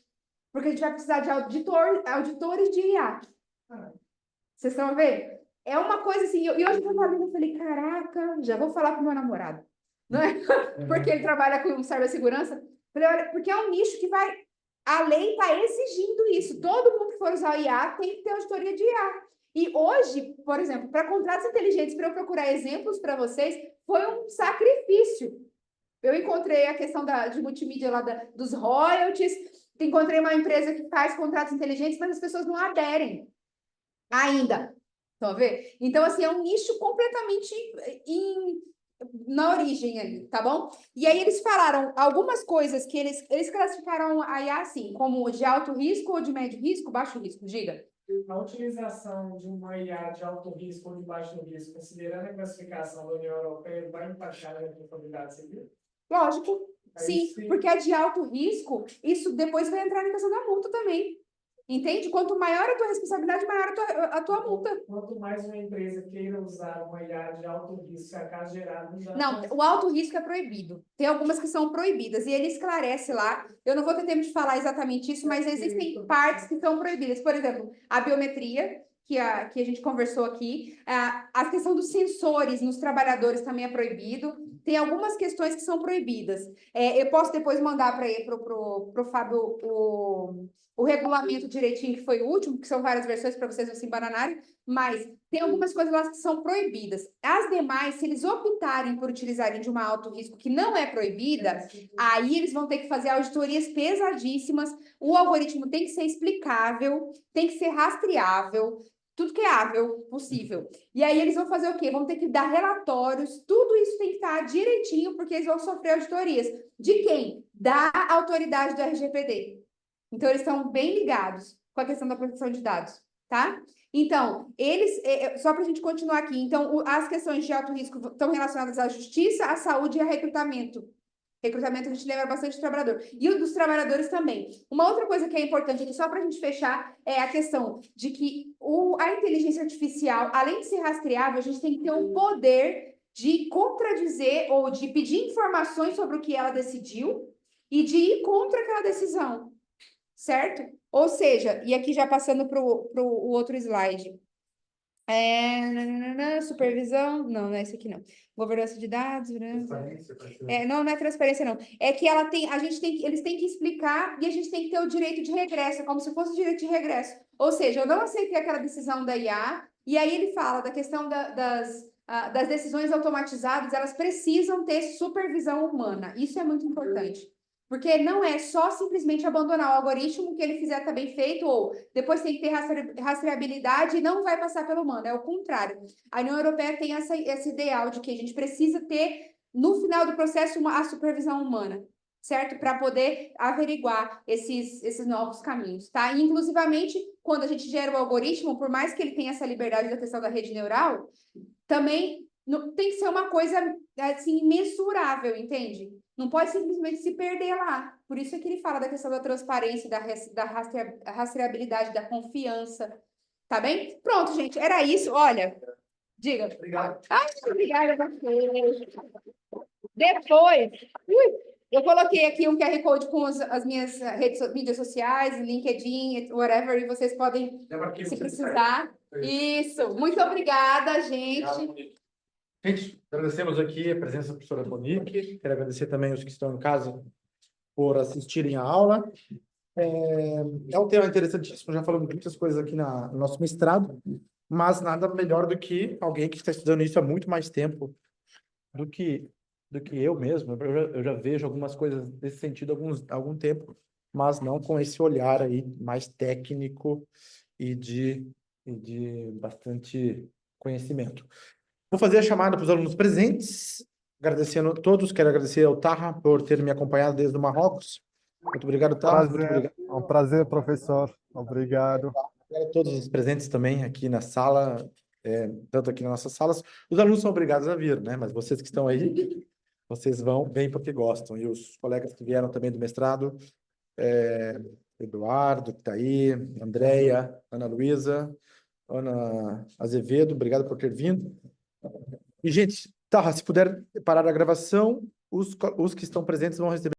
[SPEAKER 6] porque a gente vai precisar de auditores de IA. Vocês estão a ver? É uma coisa assim, e hoje eu falei, caraca, já vou falar com o meu namorado, não é? Porque ele trabalha com cibersegurança. Falei, olha, porque é um nicho que a lei está exigindo isso. Todo mundo que for usar o IA tem que ter auditoria de IA. E hoje, por exemplo, para contratos inteligentes, para eu procurar exemplos para vocês, foi um sacrifício. Eu encontrei a questão de multimídia lá dos royalties, encontrei uma empresa que faz contratos inteligentes, mas as pessoas não aderem ainda. Estão a ver? Então, assim, é um nicho completamente na origem ali, tá bom? E aí eles falaram algumas coisas que eles classificaram a IA assim, como de alto risco ou de médio risco, baixo risco, diga.
[SPEAKER 4] A utilização de uma IA de alto risco ou de baixo risco, considerando a classificação da União Europeia, vai impactar na responsabilidade civil?
[SPEAKER 6] Lógico, sim, porque a de alto risco, isso depois vai entrar na questão da multa também. Entende? Quanto maior a tua responsabilidade, maior a tua multa.
[SPEAKER 4] Quanto mais uma empresa queira usar uma IA de alto risco, se acaso gerado...
[SPEAKER 6] Não, o alto risco é proibido. Tem algumas que são proibidas. E ele esclarece lá. Eu não vou ter tempo de falar exatamente isso, mas existem partes que são proibidas. Por exemplo, a biometria, que a gente conversou aqui. A questão dos sensores nos trabalhadores também é proibido. Tem algumas questões que são proibidas. Eu posso depois mandar para o Fábio o regulamento direitinho, que foi o último, que são várias versões para vocês não se embananarem, mas tem algumas coisas lá que são proibidas. As demais, se eles optarem por utilizarem de uma alto risco que não é proibida, aí eles vão ter que fazer auditorias pesadíssimas, o algoritmo tem que ser explicável, tem que ser rastreável, tudo que é hábil possível. E aí eles vão fazer o quê? Vão ter que dar relatórios, tudo isso tem que estar direitinho, porque eles vão sofrer auditorias. De quem? Da autoridade do RGPD. Então, eles estão bem ligados com a questão da proteção de dados, tá? Então, só para a gente continuar aqui, então, as questões de alto risco estão relacionadas à justiça, à saúde e a recrutamento. Recrutamento a gente lembra bastante do trabalhador. E o dos trabalhadores também. Uma outra coisa que é importante aqui, só para a gente fechar, é a questão de que a inteligência artificial, além de ser rastreável, a gente tem que ter o poder de contradizer ou de pedir informações sobre o que ela decidiu e de ir contra aquela decisão. Certo? Ou seja, e aqui já passando para o outro slide. Supervisão, não é esse aqui não. Governança de dados, não é transparência não. É que eles têm que explicar e a gente tem que ter o direito de regresso, como se fosse o direito de regresso. Ou seja, eu não aceitei aquela decisão da IA, e aí ele fala da questão das decisões automatizadas, elas precisam ter supervisão humana. Isso é muito importante. Porque não é só simplesmente abandonar o algoritmo, o que ele fizer está bem feito, ou depois tem que ter rastreabilidade e não vai passar pelo humano. É o contrário. A União Europeia tem esse ideal de que a gente precisa ter, no final do processo, a supervisão humana, certo? Para poder averiguar esses novos caminhos, tá? E, inclusivamente, quando a gente gera o algoritmo, por mais que ele tenha essa liberdade da questão da rede neural, também tem que ser uma coisa, assim, mensurável, entende? Não pode simplesmente se perder lá. Por isso é que ele fala da questão da transparência, da rastreabilidade, da confiança. Tá bem? Pronto, gente. Era isso. Olha, diga.
[SPEAKER 1] Obrigado.
[SPEAKER 6] Obrigada a vocês. Depois, eu coloquei aqui um QR Code com as minhas mídias sociais, LinkedIn, whatever, e vocês podem, se precisar. Isso. Muito obrigada, gente.
[SPEAKER 1] Gente, agradecemos aqui a presença da professora Monique, quero agradecer também os que estão em casa por assistirem a aula. É um tema interessantíssimo, já falamos muitas coisas aqui no nosso mestrado, mas nada melhor do que alguém que está estudando isso há muito mais tempo do que eu mesmo. Eu já vejo algumas coisas nesse sentido há algum tempo, mas não com esse olhar aí mais técnico e de bastante conhecimento. Vou fazer a chamada para os alunos presentes, agradecendo a todos. Quero agradecer ao Taha por ter me acompanhado desde o Marrocos. Muito obrigado, Taha. Muito
[SPEAKER 2] Prazer.
[SPEAKER 1] obrigado.
[SPEAKER 2] É um prazer, professor. Obrigado.
[SPEAKER 1] Obrigado a todos os presentes também aqui na sala, tanto aqui nas nossas salas. Os alunos são obrigados a vir, né? Mas vocês que estão aí, vocês vêm porque gostam. E os colegas que vieram também do mestrado, Eduardo, que está aí, Andréia, Ana Luísa, Ana Azevedo, obrigado por ter vindo. E, gente, Taha, se puder parar a gravação, os que estão presentes vão receber